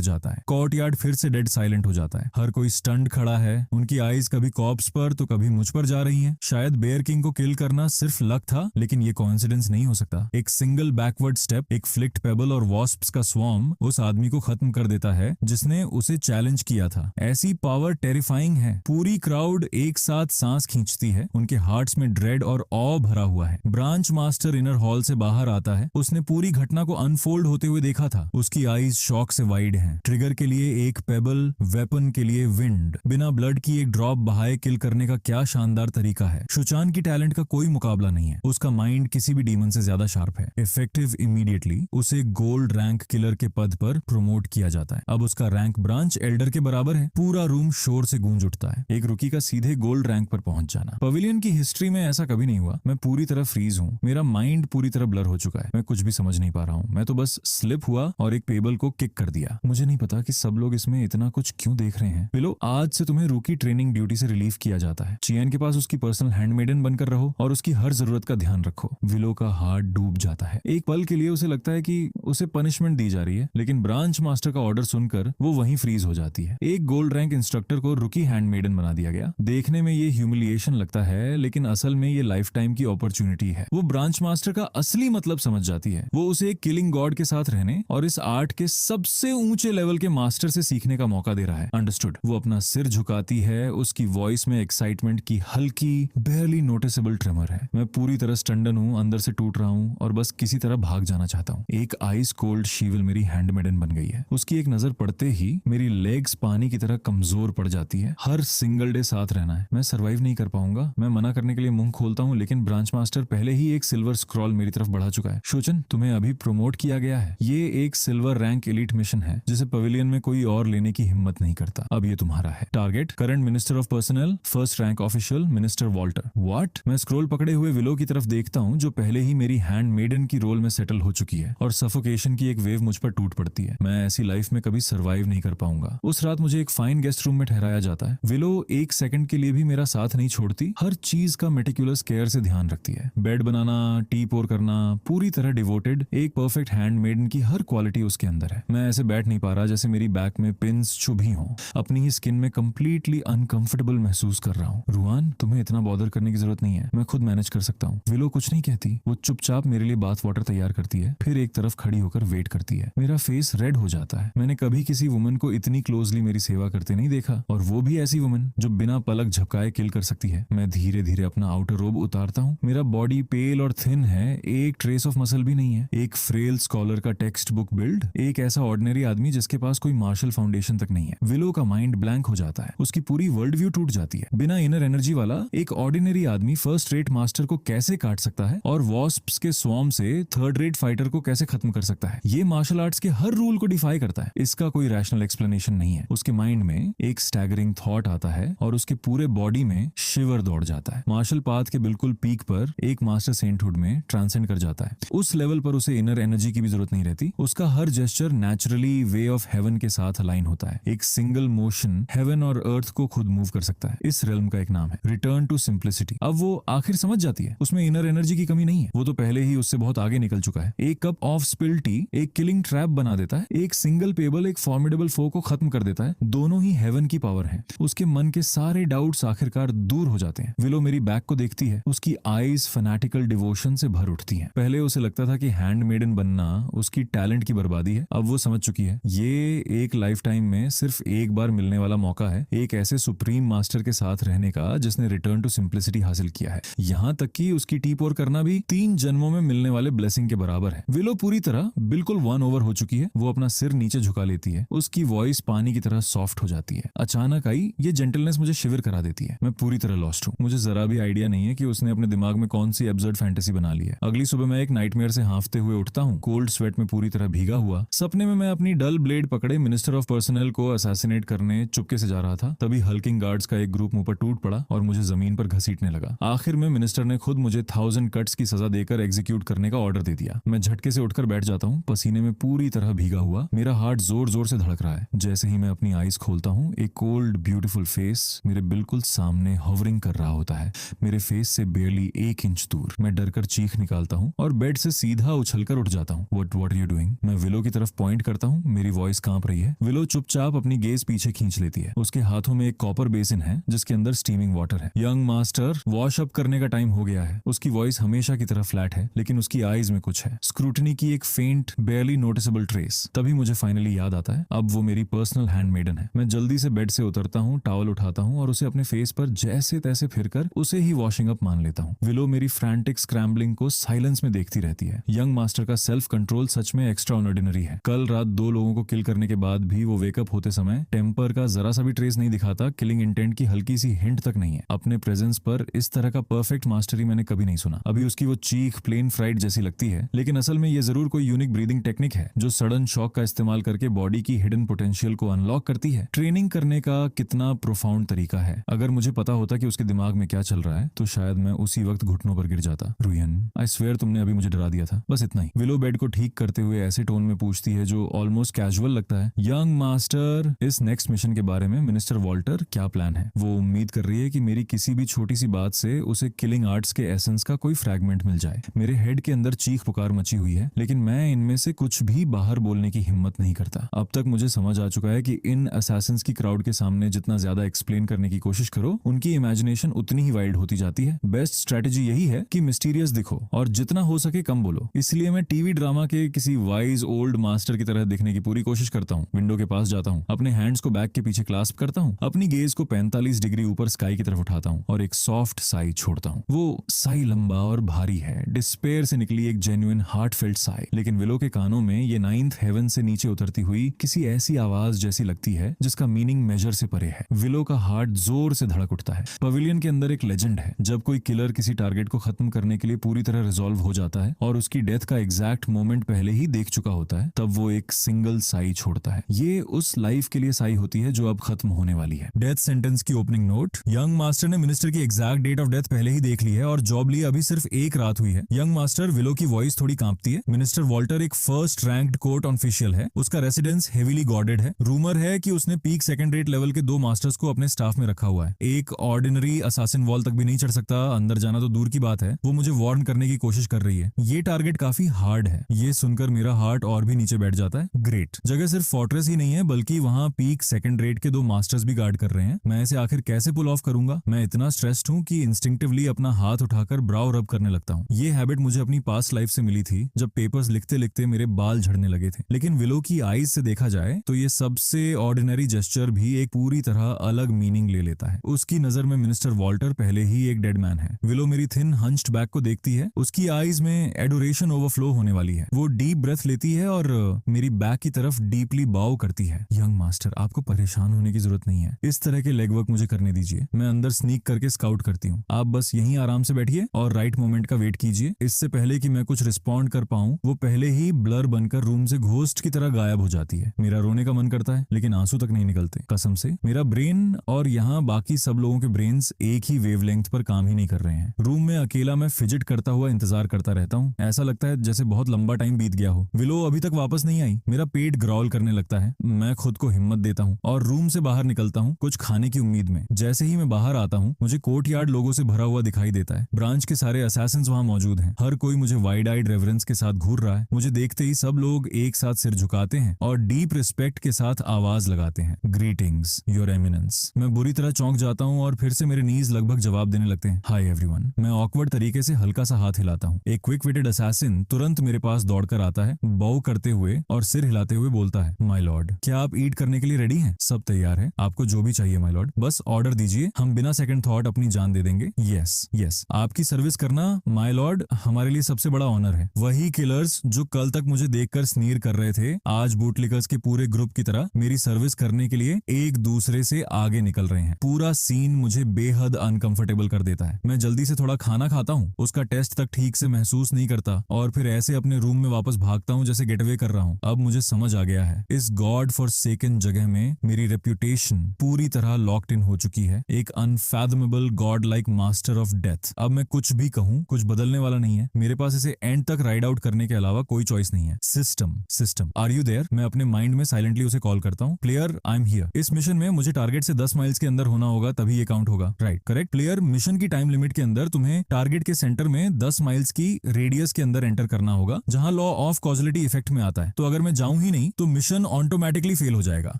जाता है। कोर्टयार्ड फिर से डेड साइलेंट हो जाता है। हर कोई स्टंड खड़ा है। उनकी आईज कभी कॉप्स पर तो कभी मुझ पर जा रही हैं। शायद बेयर किंग को किल करना सिर्फ लक था, लेकिन ये कोइंसिडेंस नहीं हो सकता। एक सिंगल बैकवर्ड स्टेप, एक फ्लिक्ट पेबल और वॉस्प्स का स्वॉर्म उस आदमी को खत्म कर देता है जिसने उसे चैलेंज किया था। ऐसी पावर टेरिफाइंग है। पूरी क्राउड एक साथ सांस खींचती है। उनके हार्ट्स में ड्रेड और ऑ भरा हुआ है। ब्रांच मास्टर इनर हॉल से बाहर आता है। उसने पूरी घटना को अनफोल्ड होते हुए देखा था। उसकी आईज शॉक से वाइड हैं। ट्रिगर के लिए एक पेबल, वेपन के लिए विंड। बिना ब्लड की एक ड्रॉप बहाए किल करने का क्या शानदार तरीका है। शुचान की टैलेंट का कोई मुकाबला नहीं है। उसका माइंड किसी भी डीमन से ज्यादा शार्प है। इफेक्टिव इमीडिएटली उसे गोल्ड रैंक किलर के पद पर प्रमोट किया जाता है। अब उसका रैंक ब्रांच एल्डर के बराबर है। पूरा रूम शोर से गूंज उठता है। एक रुकी का सीधे गोल्ड रैंक पर पहुंच जाना। पवेलियन की हिस्ट्री में ऐसा कभी नहीं हुआ। मैं पूरी तरह फ्रीज हूँ। मेरा माइंड पूरी तरह ब्लर हो चुका है। मैं कुछ भी समझ नहीं पा रहा हूँ। मैं तो बस स्लिप हुआ और एक पेबल को किक कर दिया। मुझे नहीं पता कि सब लोग इसमें इतना कुछ क्यों देख रहे हैं। विलो, आज से तुम्हें रूकी ट्रेनिंग ड्यूटी से रिलीव किया जाता है। चियन के पास उसकी पर्सनल हैंडमेडन बनकर रहो और उसकी हर जरूरत का ध्यान रखो। विलो का हार्ट डूब जाता है। एक पल के लिए उसे लगता है कि उसे पनिशमेंट दी जा रही है, लेकिन ब्रांच मास्टर का ऑर्डर सुनकर वो वहीं फ्रीज हो जाती है। एक गोल्ड रैंक इंस्ट्रक्टर को रुकी हैंडमेडन बना दिया गया। देखने में ये ह्यूमिलिएशन लगता है, लेकिन असल में ये लाइफ टाइम की अपॉर्चुनिटी है। वो ब्रांच मास्टर का असली मतलब समझ जाती है। वो उसे एक किलिंग गॉड के साथ रहने और इस आर्ट के सबसे ऊंचे लेवल के मास्टर से सीखने का मौका दे रहा है। अंडरस्टूड। वो अपना सिर झुकाती है। उसकी वॉइस में एक्साइटमेंट की हल्की, बेयरली नोटिसेबल ट्रेमर है। मैं पूरी तरह स्टंडन हूँ, अंदर से टूट रहा हूँ और बस किसी तरह भाग जाना चाहता हूँ। एक आइस कोल्ड शीविल मेरी हैंडमेडन बन गई है। उसकी एक नजर पड़ते ही मेरी लेग्स पानी की तरह कमजोर पड़ जाती है। हर सिंगल डे साथ रहना है। मैं सरवाइव नहीं कर पाऊंगा। मैं मना करने के लिए मुंह खोलता हूँ, लेकिन ब्रांच मास्टर पहले ही एक सिल्वर स्क्रॉल मेरी तरफ बढ़ा चुका है। शोचन, तुम्हें अभी प्रमोट किया गया है। ये एक सिल्वर रैंक एलीट मिशन है जिसे पवेलियन में कोई और लेने की हिम्मत नहीं करता। अब ये तुम्हारा है। Target current minister of personal, first rank official minister Walter. What? मैं स्क्रॉल पकड़े हुए विलो की तरफ देखता हूँ जो पहले ही मेरी हैंड मेडन की रोल में सेटल हो चुकी है और सफोकेशन की एक वेव मुझ पर टूट पड़ती है। मैं ऐसी लाइफ में कभी सरवाइव नहीं कर पाऊंगा। उस रात मुझे एक फाइन गेस्ट रूम में ठहराया जाता है। विलो एक सेकंड के लिए भी मेरा साथ नहीं छोड़ती। हर चीज का मेटिकुलस केयर से ध्यान रखती है। बेड बनाना, टी पोर करना, पूरी तरह डिवोटेड। एक परफेक्ट हैंड मेडन की हर क्वालिटी उसके अंदर है। मैं ऐसे बैठ नहीं पा रहा जैसे मेरी बैक में पिंस चुभी हों। अपनी ही स्किन में कंप्लीटली अनकंफर्टेबल महसूस कर रहा हूँ। रुआन, तुम्हें इतना बॉदर करने की जरूरत नहीं है, मैं खुद मैनेज कर सकता हूँ। विलो कुछ नहीं कहती, वो चुपचाप मेरे लिए बाथ वाटर तैयार करती है, फिर एक तरफ खड़ी होकर वेट करती है। मेरा फेस रेड हो जाता है। मैंने कभी किसी वुमन को इतनी क्लोजली मेरी सेवा करते नहीं देखा, और वो भी ऐसी वुमन जो बिना पलक झपकाए किल कर सकती है। मैं धीरे धीरे अपना आउटर रोब उतारता हूँ। मेरा बॉडी पेल और थिन है, एक ट्रेस ऑफ मसल भी नहीं है। एक फ्रेल स्कॉलर का टेक्स्ट बुक बिल्ड, एक ऐसा ऑर्डिनरी आदमी जिसके पास कोई मार्शल फाउंडेशन तक नहीं है। विलो का माइंड ब्लैंक हो जाता है, उसकी पूरी वर्ल्ड व्यू टूट जाती है। बिना इनर एनर्जी वाला एक ऑर्डिनरी आदमी फर्स्ट रेट मास्टर को कैसे काट सकता है, और वॉस्प्स के स्वॉर्म से थर्ड रेट फाइटर को कैसे खत्म कर सकता है। ये मार्शल आर्ट्स के हर रूल को डिफाई करता है। इसका कोई रैशनल एक्सप्लेनेशन नहीं है। उसके माइंड में एक स्टैगरिंग थॉट आता है और उसके पूरे बॉडी में शिवर दौड़ जाता है। मार्शल पाथ के बिल्कुल पीक पर एक मास्टर सेंटहुड में ट्रांसेंड कर जाता है। उस लेवल पर उसे इनर एनर्जी की भी जरूरत नहीं रहती। उसका हर gesture naturally way of heaven के साथ अलाइन होता है। एक सिंगल मोशन हेवन और अर्थ को खुद मूव कर सकता है। इस रेल्म का एक नाम है रिटर्न टू सिंप्लिसिटी। अब वो आखिर समझ जाती है उसमें इनर एनर्जी की कमी नहीं है। वो तो पहले ही उससे बहुत आगे निकल चुका है। एक कप ऑफ स्पिल्ड टी एक किलिंग ट्रैप बना देता है। एक सिंगल पेबल एक फॉर्मिडेबल फो को खत्म कर देता है। दोनों ही हेवन की पावर है। उसके मन के सारे डाउट्स आखिरकार दूर हो जाते हैं। विलो मेरी बैक को देखती है। उसकी आईज फैनेटिकल डिवोशन से भर उठती हैं। पहले उसे लगता था कि हैंडमेडन बनना उसकी टैलेंट की बर्बादी है। अब वो समझ चुकी है ये एक लाइफ टाइम में सिर्फ एक बार मिलने वाला मौका है, एक ऐसे सुप्रीम मास्टर के साथ रहने का जिसने रिटर्न टू सिंप्लिसिटी हासिल किया है। यहाँ तक कि उसकी टी पोर करना भी 3 जन्मों में मिलने वाले ब्लेसिंग के बराबर है। विलो पूरी तरह बिल्कुल वन ओवर हो चुकी है। वो अपना सिर नीचे झुका लेती है। उसकी वॉइस पानी की तरह सॉफ्ट हो जाती है। अचानक आई ये जेंटलनेस मुझे शिविर करा देती है। मैं पूरी तरह लॉस्ट हूँ। मुझे जरा भी आइडिया नहीं है कि उसने अपने दिमाग में कौन सी एब्सर्ड फैंटेसी बना ली है। अगली सुबह मैं एक नाइटमेयर से हांफते हुए उठता हूँ, कोल्ड स्वेट में पूरी तरह भीगा हुआ। सपने में मैं अपनी डल ब्लेड पकड़े मिनिस्टर ऑफ पर्सनल को असैसिनेट करने चुपके से जा रहा था। तभी हल्किंग गार्ड्स का एक ग्रुप मुंह पर टूट पड़ा और मुझे जमीन पर घसीटने लगा। आखिर में मिनिस्टर ने खुद मुझे 1000 कट्स की सजा देकर एग्जीक्यूट करने का ऑर्डर दे दिया। मैं झटके से उठकर बैठ जाता हूँ, पसीने में पूरी तरह भीगा हुआ। मेरा हार्ट जोर जोर से धड़क रहा है। जैसे ही मैं अपनी आईज खोलता हूँ, एक कोल्ड ब्यूटीफुल फेस मेरे बिल्कुल सामने हॉवरिंग कर रहा होता है। मेरे फेस से बेयरली 1 इंच दूर। मैं डरकर चीख निकालता हूँ और बेड से सीधा उछलकर उठ जाता हूँ। What are you doing? मैं विलो की तरफ पॉइंट करता हूँ। मेरी वॉइस कांप रही है। विलो चुपचाप अपनी गेज पीछे खींच लेती है। उसके हाथों में एक कॉपर बेसिन है जिसके अंदर स्टीमिंग वाटर है। यंग मास्टर, वॉश अप करने का टाइम हो गया है। उसकी वॉइस हमेशा की तरह फ्लैट है, लेकिन उसकी आईज में कुछ है, स्क्रूटनी की एक फेंट बेयरली नोटिसेबल ट्रेस। तभी मुझे फाइनली याद आता है अब वो मेरी पर्सनल हैंडमेडन है। मैं जल्दी से बेड से उतरता हूँ, टॉवल उठाता हूँ और उसे अपने फेस पर जैसे तैसे फिरकर उसे ही वॉशिंग अप मान लेता हूँ। विलो मेरी फ्रैंटिक स्क्रैम्बलिंग को साइलेंस में देखती रहती है। यंग मास्टर का सेल्फ कंट्रोल सच में एक्स्ट्रा ऑर्डिनरी है। कल रात 2 लोगों को किल करने के बाद भी वो वेकअप होते समय टेम्पर का जरा सा भी ट्रेस नहीं दिखाता। किलिंग इंटेंट की हल्की सी हिंट तक नहीं है। अपने प्रेजेंस पर इस तरह का परफेक्ट मास्टरी मैंने कभी नहीं सुना। अभी उसकी वो चीख प्लेन फ्राइड जैसी लगती है, लेकिन असल में ये जरूर कोई यूनिक ब्रीदिंग टेक्निक है जो सडन शॉक का इस्तेमाल करके बॉडी की हिडन पोटेंशियल को अनलॉक करती है। ट्रेनिंग करने का कितना प्रोफाउंड तरीका है। अगर मुझे पता होता कि उसके दिमाग में क्या चल रहा है तो शायद मैं उसी वक्त घुटनों पर गिर जाता। रुयन, आई स्वेयर तुमने अभी मुझे डरा दिया था। बस इतना ही। विलो बेड को ठीक करते हुए ऐसे टोन में पूछती है जो ऑलमोस्ट कैजुअल लगता है, यंग मास्टर, इस नेक्स्ट मिशन के बारे में मिनिस्टर वॉल्टर क्या प्लान है? वो उम्मीद कर रही है कि मेरी किसी भी छोटी सी बात से उसे किलिंग आर्ट्स के एसेंस का कोई फ्रैगमेंट मिल जाए। मेरे हेड के अंदर चीख पुकार मची हुई है, लेकिन मैं इनमें से कुछ भी बाहर बोलने की हिम्मत नहीं करता। अब तक मुझे समझ आ चुका है कि इन असैसिन्स की क्राउड के सामने जितना ज्यादा एक्सप्लेन करने की कोशिश करो, उनकी इमेजिनेशन उतनी ही वाइल्ड होती जाती है। बेस्ट स्ट्रेटेजी यही है कि मिस्टीरियस दिखो और जितना हो सके कम बोलो। इसलिए मैं टीवी ड्रामा के किसी वाइज ओल्ड मास्टर की तरह दिखने की पूरी कोशिश करता हूँ। विंडो के पास जाता हूँ, अपने हैंड्स को बैक के पीछे क्लास्प करता हूँ, अपनी गेज को 45 डिग्री ऊपर स्काई की तरफ उठाता हूँ और एक सॉफ्ट साई छोड़ता हूँ। वो साई लंबा और भारी है, डिस्पेयर से निकली एक जेन्युइन हार्टफेल्ट साई। लेकिन विलो के कानों में ये 9th हेवन से नीचे उतरती हुई किसी ऐसी आवाज जैसी लगती है जिसका मीनिंग मेजर से परे है। विलो का हार्ट जोर से धड़क उठता है। पवेलियन के अंदर एक लेजेंड है, जब कोई किलर किसी टारगेट को खत्म करने के लिए पूरी तरह रिजॉल्व हो जाता है और उसकी डेथ का एग्जैक्ट मोमेंट पहले ही देख चुका होता है, तब वो एक सिंगल साई छोड़ता है। ये उस लाइफ के लिए साई होती है जो अब खत्म होने वाली है। डेथ सेंटेंस की ओपनिंग नोट। यंग मास्टर ने मिनिस्टर की एग्जैक्ट डेट ऑफ डेथ पहले ही देख ली है और जॉब लिए अभी सिर्फ 1 रात हुई है। यंग मास्टर, विलो की वॉइस थोड़ी कांपती है। मिनिस्टर वॉल्टर एक फर्स्ट रैंक्ड कोर्ट ऑफिशियल है। उसका रेसिडेंस हेवीली गॉर्डेड है। रूमर है कि उसने पीक सेकंड रेट लेवल के 2 मास्टर्स को अपने स्टाफ में रखा हुआ है। एक ऑर्डिनरी असासिन वॉल तक भी नहीं चढ़ सकता, अंदर जाना तो दूर की बात है। वो मुझे वार्न करने की कोशिश कर रही है। ये टारगेट काफी हार्ड है। ये सुनकर मेरा हार्ट और भी नीचे बैठ जाता है। ग्रेट। जगह सिर्फ फोर्ट्रेस ही नहीं है, बल्कि वहाँ पीक सेकंड रेट के 2 मास्टर्स भी गार्ड कर रहे हैं। मैं इसे आखिर कैसे पुल ऑफ करूंगा? मैं इतना स्ट्रेस्ड हूँ कि इंस्टिंक्टिवली अपना हाथ उठाकर ब्राउ रब करने लगता हूँ। ये हैबिट मुझे अपनी पास्ट लाइफ से मिली थी, जब पेपर्स लिखते लिखते मेरे बाल झड़ने लगे थे। लेकिन विलो की आईज से देखा जाए तो ये सबसे ऑर्डिनरी जेस्चर भी एक पूरी तरह अलग मीनिंग ले लेता है। उसकी नजर में मिनिस्टर वॉल्टर पहले ही एक डेड मैन है। विलो मेरी थिन हंच्ड बैक को देखती है, उसकी आईज में एडोरेशन ओवरफ्लो होने वाली है। वो डीप ब्रेथ लेती है और मेरी बैक की तरफ डीपली बाउ करती है। यंग मास्टर, आपको परेशान होने की जरूरत नहीं है, इस तरह के लेग वर्क मुझे करने दीजिए। मैं अंदर स्नीक करके स्काउट करती हूँ। आप बस यहीं आराम से बैठिए और राइट मोमेंट का वेट कीजिए। इससे पहले कि मैं कुछ रिस्पॉन्ड कर पाऊं, वो पहले ही ब्लर बनकर रूम से घोस्ट की तरह गायब हो जाती है। मेरा रोने का मन करता है, लेकिन आंसू तक नहीं निकलते। कसम से मेरा ब्रेन और यहाँ बाकी सब लोगों के ब्रेन्स एक ही वेवलेंथ पर काम ही नहीं कर रहे हैं। रूम में अकेला मैं फिजिट करता हुआ इंतजार करता रहता हूँ। ऐसा लगता है जैसे बहुत लंबा टाइम बीत गया हो। विलो अभी तक वापस नहीं आई। मेरा पेट ग्रॉल करने लगता है। मैं खुद को हिम्मत देता हूँ और रूम से बाहर निकलता हूँ, कुछ खाने की उम्मीद में। जैसे ही मैं बाहर आता हूँ, मुझे कोर्टयार्ड लोगों से भरा हुआ दिखाई देता है। ब्रांच के सारे असैसिन्स वहां मौजूद हैं। हर कोई मुझे वाइड आइड रेवरेंस के साथ घूर रहा है। मुझे देखते ही सब लोग एक साथ सिर झुकाते हैं और डीप रिस्पेक्ट के साथ आवाज लगाते हैं, ग्रीटिंग्स योर एमिनेंस। मैं बुरी तरह चौंक जाता हूँ और फिर से मेरे नीज लगभग जवाब देने लगते हैं, हाय एवरीवन। मैं ऑकवर्ड तरीके से हल्का सा हाथ हिलाता हूँ। एक क्विक विटेड असैसिन तुरंत मेरे पास दौड़कर आता है, बाउ करते हुए और सिर हिलाते हुए बोलता है, माय लॉर्ड, क्या आप ईट करने के लिए रेडी हैं? सब तैयार है, आपको जो भी चाहिए माय लॉर्ड, बस ऑर्डर दीजिए, हम बिना सेकंड थॉट अपनी जान दे देंगे। यस यस, आपकी सर्विस करना माय लॉर्ड हमारे लिए सबसे बड़ा ऑनर है। वही किलर्स जो कल तक मुझे देखकर स्नीर कर रहे थे, आज बूटलिकर्स के पूरे ग्रुप की तरह मेरी सर्विस करने के लिए एक दूसरे से आगे निकल रहे हैं। पूरा सीन मुझे बेहद अनकंफर्टेबल कर देता है। मैं जल्दी से थोड़ा खाना खाता हूँ, उसका टेस्ट तक ठीक से महसूस नहीं करता और फिर ऐसे अपने रूम में वापस भागता हूँ जैसे गेटवे कर रहा हूँ। अब मुझे समझ आ गया है, इस गॉड फॉरसेकन जगह में मेरी रेप्यूटेशन पूरी तरह लॉक्ड इन हो चुकी है, एक unfathomable god like master of death. अब मैं कुछ भी कहूँ, कुछ बदलने वाला नहीं है। मेरे पास इसे एंड तक राइड आउट करने के अलावा कोई चॉइस नहीं है। System are you there? मैं अपने माइंड में साइलेंटली उसे कॉल करता हूँ। Player, I am here. इस मिशन में मुझे टारगेट से 10 माइल्स के अंदर होना होगा, तभी ये काउंट होगा। Right, correct. प्लेयर, मिशन की टाइम लिमिट के अंदर तुम्हें टारगेट के सेंटर में 10 माइल्स की रेडियस के अंदर एंटर करना होगा, जहां लॉ ऑफ कॉजलिटी इफेक्ट में आता है। तो अगर मैं जाऊं ही नहीं तो मिशन ऑटोमेटिकली फेल हो जाएगा।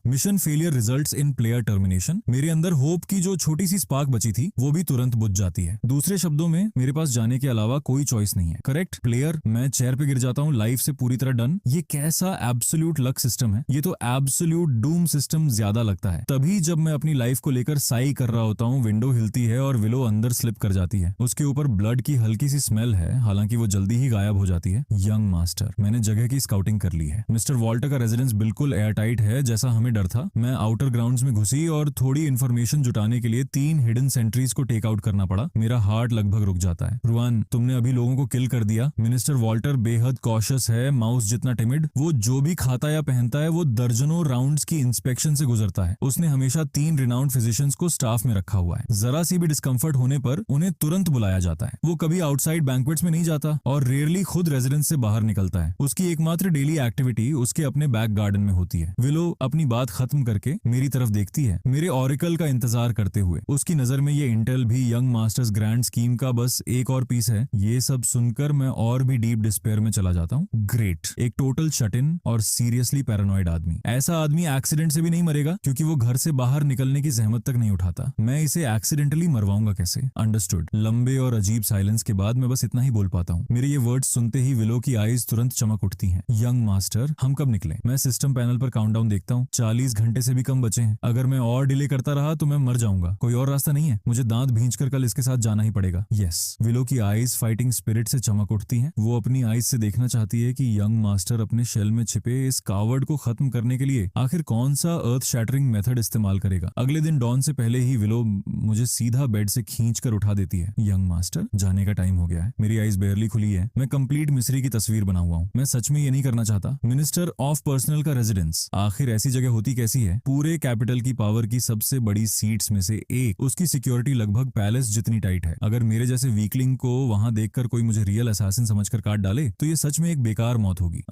Mission failure results in player termination. मेरे अंदर होप की जो छोटी सी स्पार्क बची थी, वो भी तुरंत बुझ जाती है। दूसरे शब्दों में, मेरे पास जाने के अलावा कोई चॉइस नहीं है। करेक्ट प्लेयर, मैं चेयर पे गिर जाता हूँ, लाइफ से पूरी तरह डन। ये कैसा एब्सोल्यूट लक सिस्टम है? ये तो एब्सोल्यूट डूम सिस्टम ज्यादा लगता है। तभी जब मैं अपनी लाइफ को लेकर साई कर रहा होता हूँ, विंडो हिलती है और विलो अंदर स्लिप कर जाती है। उसके ऊपर ब्लड की हल्की सी स्मेल है, हालांकि वो जल्दी ही गायब हो जाती है। यंग मास्टर, मैंने जगह की स्काउटिंग कर ली है। मिस्टर वॉल्टर का रेजिडेंस बिल्कुल एयरटाइट है, जैसा हमें डर था। मैं आउटर ग्राउंड्स में घुसी और थोड़ी इन्फॉर्मेशन जुटाने के लिए 3 हिडन सेंट्रीज को टेक आउट करना पड़ा। मेरा हार्ट लगभग रुक जाता है। रुआन, तुमने अभी लोगों को किल कर दिया। मिनिस्टर वॉल्टर बेहद कॉशियस है, माउस जितना टिमिड। वो जो भी खाता या पहनता है, वो दर्जनों राउंड्स की इंस्पेक्शन से गुजरता है। उसने हमेशा 3 रिनाउंड फिजिशियंस को स्टाफ में रखा हुआ है। जरा सी भी डिस्कम्फर्ट होने पर उन्हें तुरंत बुलाया जाता है। वो कभी आउटसाइड बैंक्वेट्स में नहीं जाता और रेयरली खुद रेजिडेंस से बाहर निकलता है। उसकी एकमात्र डेली एक्टिविटी उसके अपने बैक गार्डन में होती है। विलो अपनी बात खत्म करके मेरी तरफ देखती है, मेरे ऑरिकल का इंतजार करते हुए। उसकी नजर में ये इंटेल भी यंग मास्टर्स ग्रैंड स्कीम का बस एक और पीस है। ये सब सुनकर मैं और भी डीप डिस्पेयर में चला जाता हूँ। ग्रेट, एक टोटल शट इन और सीरियसली पैरानॉइड आदमी। ऐसा आदमी एक्सीडेंट से भी नहीं मरेगा, क्योंकि वो घर से बाहर निकलने की जहमत तक नहीं उठाता। मैं इसे एक्सीडेंटली मरवाऊंगा कैसे? अंडरस्टूड। लंबे और अजीब साइलेंस के बाद मैं बस इतना ही बोल पाता हूँ। मेरे ये वर्ड्स सुनते ही विलो की आईज तुरंत चमक उठती हैं। यंग मास्टर, हम कब निकले? मैं सिस्टम पैनल पर काउंटडाउन देखता हूँ। 40 घंटे से भी कम बचे हैं। अगर मैं और डिले करता रहा तो मैं मर जाऊंगा। कोई और रास्ता नहीं है। मुझे दांत भींचकर कल इसके साथ जाना ही पड़ेगा। यस। विलो की आईज फाइटिंग स्पिरिट से चमक उठती हैं। वो अपनी आईज से देखना चाहती है कि यंग मास्टर अपने शेल में छिपे इस कावर्ड को खत्म करने के लिए आखिर कौन सा अर्थ शैटरिंग मेथड इस्तेमाल करेगा। अगले दिन डॉन से पहले ही विलो मुझे सीधा बेड से खींच कर उठा देती है। यंग मास्टर, जाने का टाइम हो गया है। मेरी आईज बेयरली खुली है। मैं कंप्लीट मिस्री की तस्वीर बना हुआ हूँ। मैं सच में ये नहीं करना चाहता। मिनिस्टर ऑफ पर्सनल का रेजिडेंस आखिर ऐसी जगह होती कैसी है? पूरे कैपिटल की पावर की सबसे बड़ी सीट्स में से एक। उसकी सिक्योरिटी लगभग पैलेस जितनी टाइट है। अगर मेरे जैसे वीकलिंग को वहां देखकर कोई मुझे रियल असैसिन समझकर काट डाले तो ये सच में एक बेकार मौत होगी।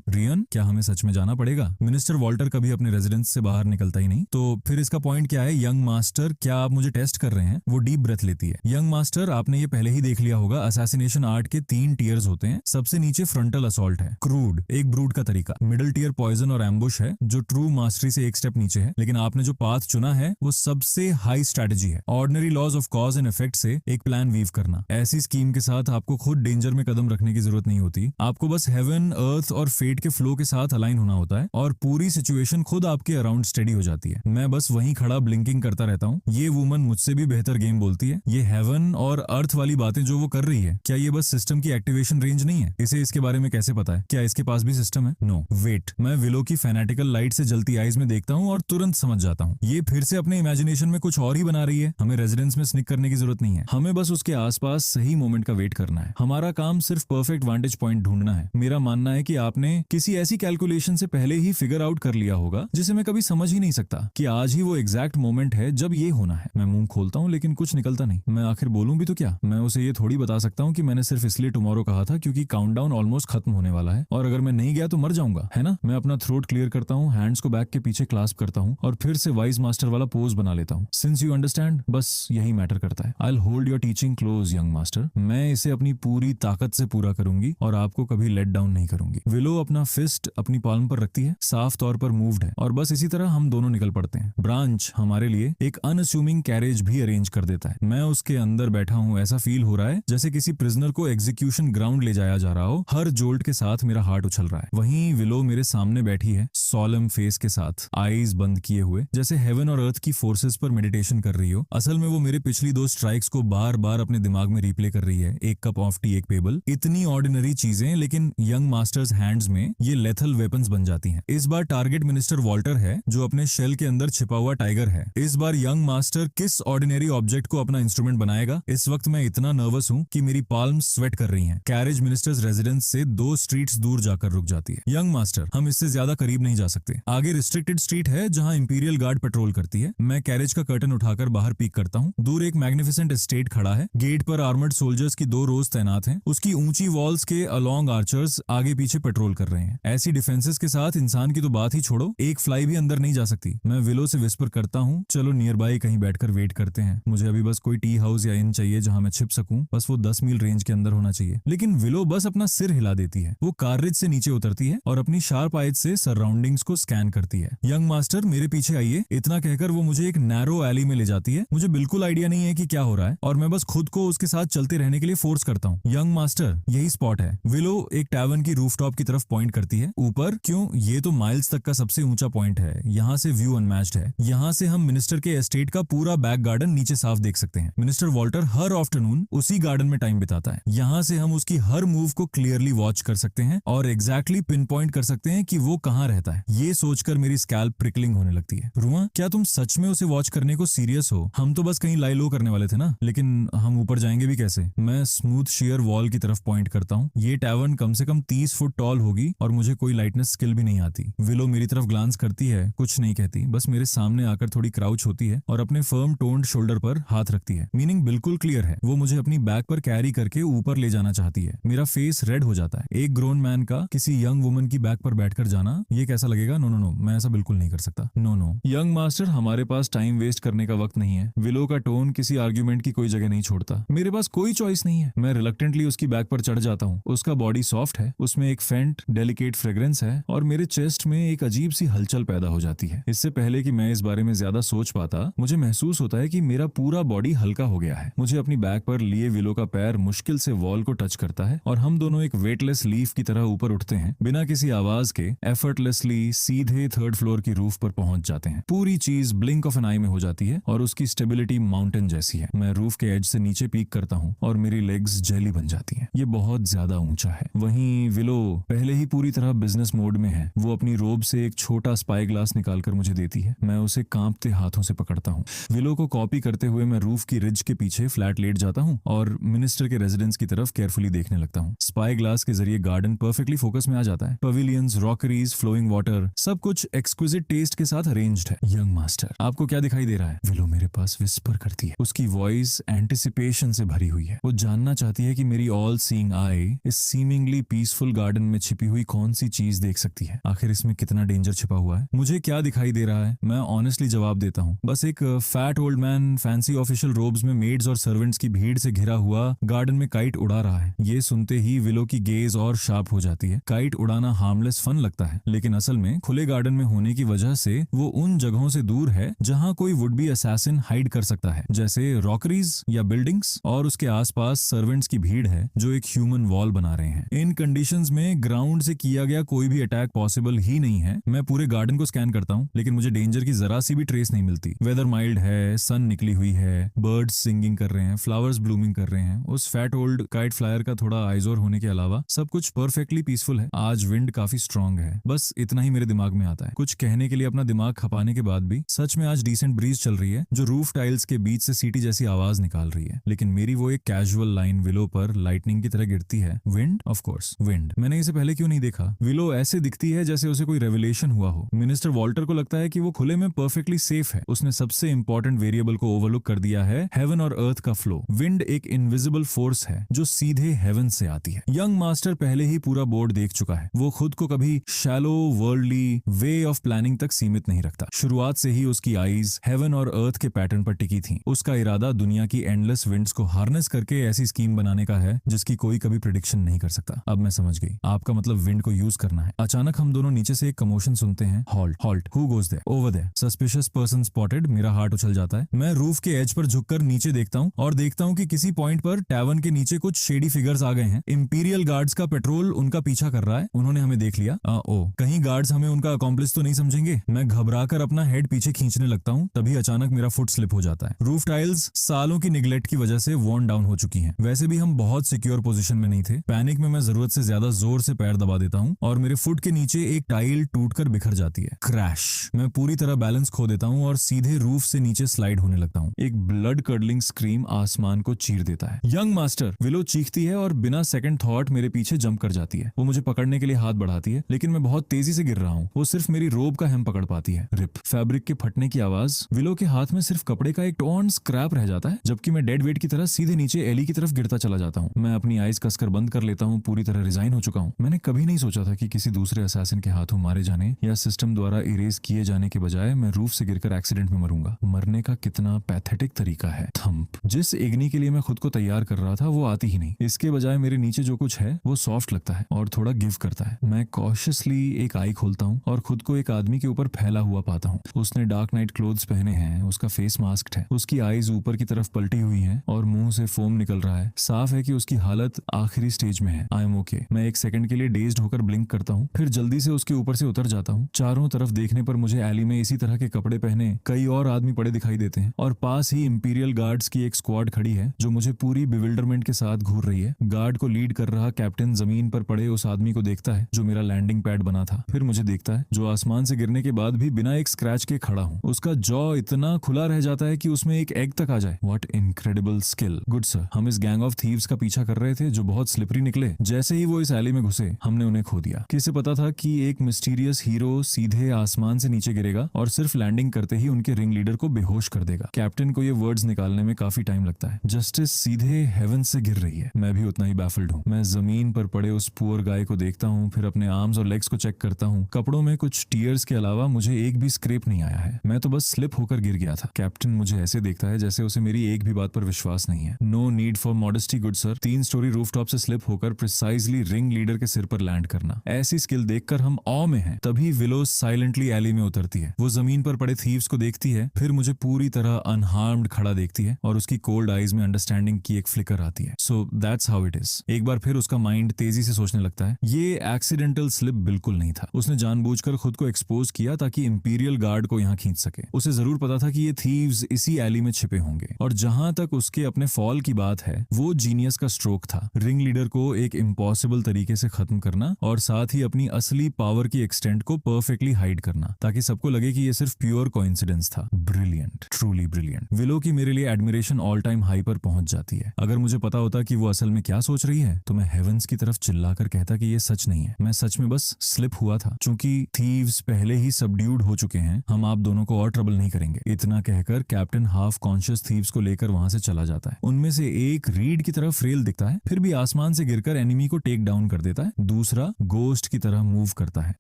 रियन, क्या हमें सच में जाना पड़ेगा? मिनिस्टर वॉल्टर कभी अपने रेजिडेंस से बाहर निकलता ही नहीं, तो फिर इसका पॉइंट क्या है? यंग मास्टर, क्या आप मुझे टेस्ट कर रहे हैं? वो डीप ब्रेथ लेती है। यंग मास्टर, आपने ये पहले ही देख लिया होगा, असैसिनेशन आर्ट के 3 टियर्स होते हैं। सबसे नीचे फ्रंटल असॉल्ट है, क्रूड, एक ब्रूड का तरीका। मिडिल टियर पॉइजन और एम्बुश है, जो ट्रू मास्टरी से एक स्टेप नीचे है। लेकिन आपने जो पाथ चुना है वो सबसे हाई स्ट्रेटेजी है। Ordinary laws laws of cause and effect से एक प्लान वीव करना। ऐसी स्कीम के साथ आपको खुद डेंजर में कदम रखने की जरूरत नहीं होती, आपको बस हेवन, अर्थ और फेट के फ्लो के साथ अलाइन होना होता है और पूरी सिचुएशन खुद आपके अराउंड स्टेडी हो जाती है। मैं बस वहीं खड़ा ब्लिंकिंग करता रहता हूँ। ये वुमन मुझसे भी बेहतर गेम बोलती है। ये हेवन और अर्थ वाली बातें जो वो कर रही है, क्या ये बस सिस्टम की एक्टिवेशन रेंज नहीं है? इसे इसके बारे में कैसे पता है? क्या इसके पास भी सिस्टम है? नो वेट, मैं विलो की फैनेटिकल लाइट से जलती आईज में देखता हूँ और तुरंत समझ जाता हूँ ये फिर से अपने इमेजिनेशन में कुछ और ही बना रही है। हमें रेजिडेंस में स्निक करने की जरूरत नहीं है, हमें बस उसके आसपास सही मोमेंट का वेट करना है। हमारा काम सिर्फ परफेक्ट वांटेज पॉइंट ढूंढना है। मेरा मानना है कि आपने किसी ऐसी कैलकुलेशन से पहले ही फिगर आउट कर लिया होगा जिसे मैं कभी समझ ही नहीं सकता कि आज ही वो एग्जैक्ट मोमेंट है जब ये होना है। मैं मुंह खोलता हूँ लेकिन कुछ निकलता नहीं। मैं आखिर बोलूं भी तो क्या? मैं उसे ये थोड़ी बता सकता हूँ कि मैंने सिर्फ इसलिए टुमारो कहा था क्योंकि काउंटडाउन ऑलमोस्ट खत्म होने वाला है और अगर मैं नहीं गया तो मर जाऊंगा, है ना? मैं अपना थ्रोट क्लियर करता हूँ, हैंड्स को बैक के पीछे क्लास्प करता हूँ और फिर से वाइज मास्टर वाला पोज बना लेता हूँ। सिंस यू अंडरस्टैंड, बस यही मैटर करता है। I will hold your teaching close young master. मैं इसे अपनी पूरी ताकत से पूरा करूंगी और आपको कभी लेट डाउन नहीं करूंगी। विलो अपना फिस्ट अपनी पाल्म पर रखती है, साफ तौर पर मूव्ड है और बस इसी तरह हम दोनों निकल पड़ते हैं। ब्रांच हमारे लिए एक अनअस्यूमिंग कैरेज भी अरेंज कर देता है। मैं उसके अंदर बैठा हूँ, ऐसा फील हो रहा है जैसे किसी प्रिजनर को एग्जीक्यूशन ग्राउंड ले जाया जा रहा हो। हर जोल्ट के साथ मेरा हार्ट उछल रहा है। वहीं विलो मेरे सामने बैठी है, सॉलम फेस के साथ, आईज बंद किए हुए, जैसे हेवन और अर्थ की फोर्सेस पर मेडिटेशन कर रही हो। असल में वो मेरे पिछली 2 स्ट्राइक्स को बार बार अपने दिमाग में रिप्ले कर रही है। एक कप ऑफ टी, एक पेबल, इतनी ऑर्डिनरी चीजें, लेकिन यंग मास्टर्स हैंड्स में ये लेथल वेपन्स बन जाती हैं। इस बार टारगेट मिनिस्टर वॉल्टर है जो अपने शेल के अंदर छिपा हुआ टाइगर है। इस बार यंग मास्टर किस ऑर्डिनरी ऑब्जेक्ट को अपना इंस्ट्रूमेंट बनाएगा? इस वक्त मैं इतना नर्वस हूँ कि मेरी पाल्म स्वेट कर रही हैं। कैरेज मिनिस्टर्स रेजिडेंस से 2 स्ट्रीट्स दूर जाकर रुक जाती है। यंग मास्टर, हम इससे ज्यादा करीब नहीं जा सकते। आगे रिस्ट्रिक्टेड स्ट्रीट है जहाँ इंपीरियल गार्ड पेट्रोल करती है। मैं कैरेज का कर्टन उठाकर बाहर पीक करता हूँ। दूर एक मैग्निफिसेंट एस्टेट खड़ा है। गेट पर आर्मर्ड सोल्जर्स की 2 रोज तैनात हैं। उसकी ऊंची वॉल्स के अलोंग आर्चर्स आगे पीछे पेट्रोल कर रहे हैं। ऐसी डिफेंसेस के साथ इंसान की तो बात ही छोड़ो, एक फ्लाई भी अंदर नहीं जा सकती। मैं विलो से विस्पर करता हूँ, चलो नियर बाय कहीं बैठकर वेट करते हैं। मुझे अभी बस कोई टी हाउस या इन चाहिए जहाँ मैं छिप सकूं। बस वो 10 मील रेंज के अंदर होना चाहिए। लेकिन विलो बस अपना सिर हिला देती है। वो कार्रिज से नीचे उतरती है और अपनी शार्प आइज से सराउंडिंग्स को स्कैन करती है। यंग मास्टर, मेरे पीछे आइए। इतना कहकर वो मुझे एक नैरो एली में ले जाती है। मुझे बिल्कुल आइडिया नहीं है कि क्या हो रहा है और मैं बस खुद को उसके साथ चलते रहने के लिए फोर्स करता हूँ। यंग मास्टर, यही स्पॉट है। विलो एक टैवर्न की रूफटॉप की तरफ पॉइंट करती है। ऊपर? क्यों, ये तो माइल्स तक का सबसे ऊंचा पॉइंट है। यहाँ से व्यू अनमैच्ड है। यहाँ से हम मिनिस्टर के एस्टेट का पूरा बैक गार्डन नीचे साफ देख सकते हैं। मिनिस्टर वॉल्टर हर आफ्टरनून उसी गार्डन में टाइम बिताता है। यहाँ से हम उसकी हर मूव को क्लियरली वॉच कर सकते हैं और एग्जैक्टली पिन पॉइंट कर सकते हैं कि वो कहाँ रहता है। ये सोचकर मेरी स्कैल्प प्रिकलिंग होने लगती है। रुआ, क्या तुम सच में उसे वॉच करने को सीरियस हो? हम तो बस कहीं लाई लो करने वाले थे ना, लेकिन हम ऊपर जाएंगे भी कैसे? मैं स्मूथ शेयर वॉल की तरफ पॉइंट करता हूँ। ये टैवर्न कम से कम 30 फुट टॉल होगी और मुझे कोई लाइटनेस स्किल भी नहीं आती। विलो मेरी तरफ ग्लांस करती है, कुछ नहीं कहती, बस मेरे सामने आकर थोड़ी क्राउच होती है और अपने फर्म टोन्ड शोल्डर पर हाथ रखती है। मीनिंग बिल्कुल क्लियर है, वो मुझे अपनी बैक पर कैरी करके ऊपर ले जाना चाहती है। मेरा फेस रेड हो जाता है। एक ग्रोन मैन का किसी यंग वुमन की बैक पर बैठकर जाना, ये कैसा लगेगा? नो नो नो, मैं ऐसा बिल्कुल नहीं कर सकता। नो नो यंग मास्टर, हमारे पास टाइम वेस्ट करने का वक्त नहीं है। विलो का टोन किसी आर्ग्यूमेंट की कोई जगह नहीं छोड़ता। मेरे पास कोई चॉइस नहीं है। मैं रिलक्टेंटली उसकी बैक पर चढ़ जाता हूँ। उसका बॉडी सॉफ्ट है, उसमें एक फेंट डेलिकेट फ्रेग्रेंस है और मेरे चेस्ट में एक अजीब सी हलचल पैदा हो जाती है। इससे पहले कि मैं इस बारे में ज्यादा सोच पाता, मुझे महसूस होता है कि मेरा पूरा बॉडी हल्का हो गया है। मुझे अपनी बैक पर लिए विलो का पैर मुश्किल से वॉल को टच करता है और हम दोनों एक वेटलेस लीफ की तरह ऊपर उठते हैं। बिना किसी आवाज के एफर्टलेसली सीधे 3rd फ्लोर की रूफ पर पहुंच जाते हैं। पूरी चीज ब्लिंक ऑफ एन आई में हो जाती है और उसकी स्टेबिलिटी माउंटेन जैसी है। मैं रूफ के एज से नीचे पीक करता हूँ और मेरी लेग्स जेली बन जाती हैं। ये बहुत ज्यादा ऊंचा है। वहीं विलो पहले ही पूरी तरह बिजनेस मोड में है। वो अपनी रोब से एक छोटा स्पाई ग्लास निकालकर मुझे देती है। मैं उसे कांपते हाथों से पकड़ता हूँ। विलो को कॉपी करते हुए मैं रूफ की रिज के पीछे फ्लैट लेट जाता हूँ और मिनिस्टर के रेजिडेंस की तरफ केयरफुली देखने लगता हूँ। स्पाई ग्लास के जरिए गार्डन परफेक्टली फोकस में आ जाता है। पवेलियंस, रॉकरीज, फ्लोइंग वाटर, सब कुछ एक्सक्विजिट टेस्ट के साथ अरेंज्ड है। यंग मास्टर, आपको क्या दिखाई दे रहा है? विलो मेरे पास विस्पर करती है। उसकी वॉइस एंटिसिपेशन से भरी हुई है। वो जानना चाहती है कि मेरी ऑल सीइंग आई इस सीमिंगली पीसफुल गार्डन में छिपी हुई कौन सी चीज देख सकती है। आखिर इसमें कितना डेंजर छिपा हुआ है? मुझे क्या दिखाई दे रहा है? मैं ऑनेस्टली जवाब देता हूँ, बस एक fat old man fancy official ropes में मेड्स और सर्वेंट्स की भीड़ से घिरा हुआ गार्डन में काइट उड़ा रहा है। ये सुनते ही विलो की गेज और शार्प हो जाती है। काइट उड़ाना हार्मलेस फन लगता है, लेकिन असल में खुले गार्डन में होने की वजह से वो उन जगहों से दूर है जहां कोई वुड बी असैसिन हाइड कर सकता है। जैसे रॉकरीज या बिल्डिंग्स, और उसके आसपास सर्वेंट्स की भीड़ है जो एक ह्यूमन वॉल बना रहे हैं। इन कंडीशंस में ग्राउंड से किया गया कोई भी अटैक पॉसिबल ही नहीं है। मैं पूरे गार्डन को स्कैन करता हूँ, लेकिन मुझे डेंजर की जरा सी भी ट्रेस नहीं मिलती। वेदर माइल्ड है, सन निकली हुई है, बर्ड्स सिंगिंग कर रहे हैं, फ्लावर्स ब्लूमिंग कर रहे हैं। उस फैट ओल्ड काइट फ्लायर का थोड़ा आइजोर होने के अलावा सब कुछ परफेक्टली पीसफुल है। आज विंड काफी स्ट्रांग है, बस इतना ही मेरे दिमाग में आता है। कुछ कहने के लिए अपना दिमाग खपाने के बाद भी सच में आज डिसेंट ब्रीज चल रही है जो रूफ टाइल्स के बीच से सीटी जैसी आवाज निकाल रही है। लेकिन मेरी वो एक कैजुअल लाइन विलो पर लाइटनिंग की तरह गिरती है। Wind, of course wind. मैंने इसे पहले क्यों नहीं देखा? विलो ऐसे दिखती है जैसे उसे कोई रेवलेशन हुआ हो। मिनिस्टर वॉल्टर को लगता है कि वो खुले में परफेक्टली सेफ है। उसने सबसे इंपॉर्टेंट वेरिएबल को ओवरलुक कर दिया है, हेवन और अर्थ का फ्लो। विंड एक इनविजिबल फोर्स है जो सीधे हेवन से आती है। यंग मास्टर पहले ही पूरा बोर्ड देख चुका है। वो खुद को कभी shallow worldly way of planning तक सीमित नहीं रखता। शुरुआत से ही उसकी आईज हेवन और अर्थ के पैटर्न पर टिकी थी। उसका इरादा दुनिया की एंडलेस विंड्स को हार्नेस करके ऐसी स्कीम बनाने का है जिसकी कोई कभी प्रेडिक्शन नहीं कर सकता। अब मैं समझ गई, आपका मतलब विंड को यूज करना है। अचानक हम दोनों नीचे से एक कमोशन सुनते हैं। Halt, halt, who goes there? Over there, suspicious person spotted. मेरा हार्ट उछल जाता है। मैं रूफ के एज पर झुककर नीचे देखता हूँ और देखता हूँ कि किसी पॉइंट पर टैवर्न के नीचे कुछ शेडी फिगर्स आ गए हैं। इंपीरियल गार्ड्स का पेट्रोल उनका पीछा कर रहा है। उन्होंने हमें देख लिया। ओ, कहीं गार्ड्स हमें उनका अकॉम्प्लिस तो नहीं समझेंगे। मैं घबराकर अपना हेड पीछे खींचने लगता हूँ, तभी अचानक मेरा फुट स्लिप हो जाता है। रूफ टाइल्स सालों की निगलेक्ट की वजह से वॉर्न डाउन हो चुकी हैं। वैसे भी हम बहुत सिक्योर पोजीशन में नहीं थे। पैनिक में मैं जरूरत से ज्यादा जोर से पैर दबा देता हूँ और मेरे फुट के नीचे एक टाइल टूटकर बिखर जाती है। क्रैश! मैं पूरी तरह बैलेंस खो देता हूँ और सीधे रूफ से नीचे स्लाइड होने लगता हूँ। एक ब्लड कर्डलिंग स्क्रीम आसमान को चीर देता है। Young master! विलो चीखती है और बिना सेकंड थॉट मेरे पीछे जंप कर जाती है। वो मुझे पकड़ने के लिए हाथ बढ़ाती है, लेकिन मैं बहुत तेजी से गिर रहा हूँ। वो सिर्फ मेरी रोब का hem पकड़ पाती है। रिप! फैब्रिक के फटने की आवाज। विलो के हाथ में सिर्फ कपड़े का एक टॉर्न स्क्रैप रह जाता है, जबकि मैं डेड वेट की तरह सीधे नीचे एली की तरफ गिरता चला जाता हूँ। मैं अपनी आईज कसकर बंद कर लेता हूँ, पूरी तरह रिजाइन हो चुका हूँ। मैंने कभी नहीं सोचा था कि किसी दूसरे असैसिन के हाथों मारे जाने या सिस्टम द्वारा इरेज किए जाने के बजाय मैं रूफ से गिरकर एक्सीडेंट में मरूंगा। मरने का कितना पैथेटिक तरीका है। थंप! जिस एग्नी के लिए मैं खुद को तैयार कर रहा था वो आती ही नहीं। इसके बजाय मेरे नीचे जो कुछ है वो सॉफ्ट लगता है और थोड़ा गिव करता है। मैं कॉशियसली एक आई खोलता हूँ और खुद को एक आदमी के ऊपर फैला हुआ पाता हूँ। उसने डार्क नाइट क्लोथ्स पहने हैं, उसका फेस मास्क्ड है, उसकी आईज ऊपर की तरफ पलटी हुई हैं और मुंह से फोम निकल रहा है। साफ है कि उसकी हालत आखिरी स्टेज में है। I am okay. मैं एक सेकंड के लिए डेज्ड होकर ब्लिंक करता हूँ, फिर जल्दी से उसके ऊपर से उतर जाता हूँ। चारों तरफ देखने पर मुझे एली में इसी तरह के कपड़े पहने कई और आदमी पड़े दिखाई देते हैं और पास ही इंपीरियल गार्ड्स की एक स्क्वाड खड़ी है जो मुझे पूरी बिविल्डरमेंट के साथ घूर रही है। गार्ड को लीड कर रहा कैप्टन जमीन पर पड़े उस आदमी को देखता है जो मेरा लैंडिंग पैड बना था, फिर मुझे देखता है जो आसमान से गिरने के बाद भी बिना एक स्क्रैच के खड़ा हूँ। उसका जॉ इतना खुला रह जाता है कि उसमें एक एग तक आ जाए। What incredible skill. Good sir, हम इस गैंग ऑफ थीव्स का पीछा कर रहे थे जो बहुत स्लिपरी निकले। जैसे ही वो इस एली में घुसे हमने उन्हें खो दिया। किसे पता था कि एक मिस्टीरियस हीरो सीधे आसमान से नीचे गिरेगा और सिर्फ लैंडिंग करते ही उनके रिंग लीडर को बेहोश कर देगा। कैप्टन को ये वर्ड्स निकालने में काफी टाइम लगता है। जस्टिस सीधे हेवन से गिर रही है। मैं भी उतना ही बैफल्ड हूँ। मैं जमीन पर पड़े उस पुअर गाय को देखता हूँ, फिर अपने आर्म्स और लेग्स को चेक करता हूँ। कपड़ों में कुछ टीयर्स के अलावा मुझे एक भी स्क्रैप नहीं आया है। मैं तो बस स्लिप होकर गिर गया था। कैप्टन मुझे ऐसे देखता है जैसे उसे मेरी एक भी बात पर विश्वास नहीं है। No need for modesty good sir. 3 story rooftop से स्लिप होकर प्रिसाइजली रिंग लीडर के सिर पर लैंड करना, ऐसी स्किल देखकर हम ऑ में हैं। तभी विलो साइलेंटली एली में उतरती है। वो जमीन पर पड़े थीव्स को देखती है, फिर मुझे पूरी तरह अनहार्म्ड खड़ा देखती है और उसकी कोल्ड आईज में अंडरस्टैंडिंग की एक फ्लिकर आती है। So that's how it is. एक बार फिर उसका माइंड तेजी से सोचने लगता है। ये एक्सीडेंटल स्लिप बिल्कुल नहीं था। उसने जानबूझकर खुद को एक्सपोज किया ताकि इंपीरियल गार्ड को यहाँ खींच सके। उसे जरूर पता था कि ये थीव्स इसी एली में छिपे होंगे और जहां तक उसके अपने फॉल की बात है वो जीनियस का स्ट्रोक था। रिंग लीडर को एक इम्पॉसिबल तरीके से खत्म करना और साथ ही अपनी असली पावर की एक्सटेंट को परफेक्टली हाइड करना ताकि सबको लगे कि ये सिर्फ प्योर कोइंसिडेंस था। Brilliant, truly brilliant. विलो की मेरे लिए एडमिरेशन ऑल टाइम हाई पर पहुंच जाती है। अगर मुझे पता होता कि वो असल में क्या सोच रही है तो मैं हेवंस की तरफ चिल्लाकर कहता कि ये सच नहीं है। मैं सच में बस स्लिप हुआ था। चूंकि थीव्स पहले ही सबड्यूड हो चुके हैं, हम आप दोनों को और ट्रबल नहीं करेंगे। इतना कहकर कैप्टन हाफ कॉन्शियस थीव्स को लेकर वहां से चला जाता है। उनमें से एक रीड की तरह फ्रेल दिखता है, फिर भी आसमान से गिरकर एनिमी को टेक डाउन कर देता है। दूसरा गोस्ट की तरह मूव करता है,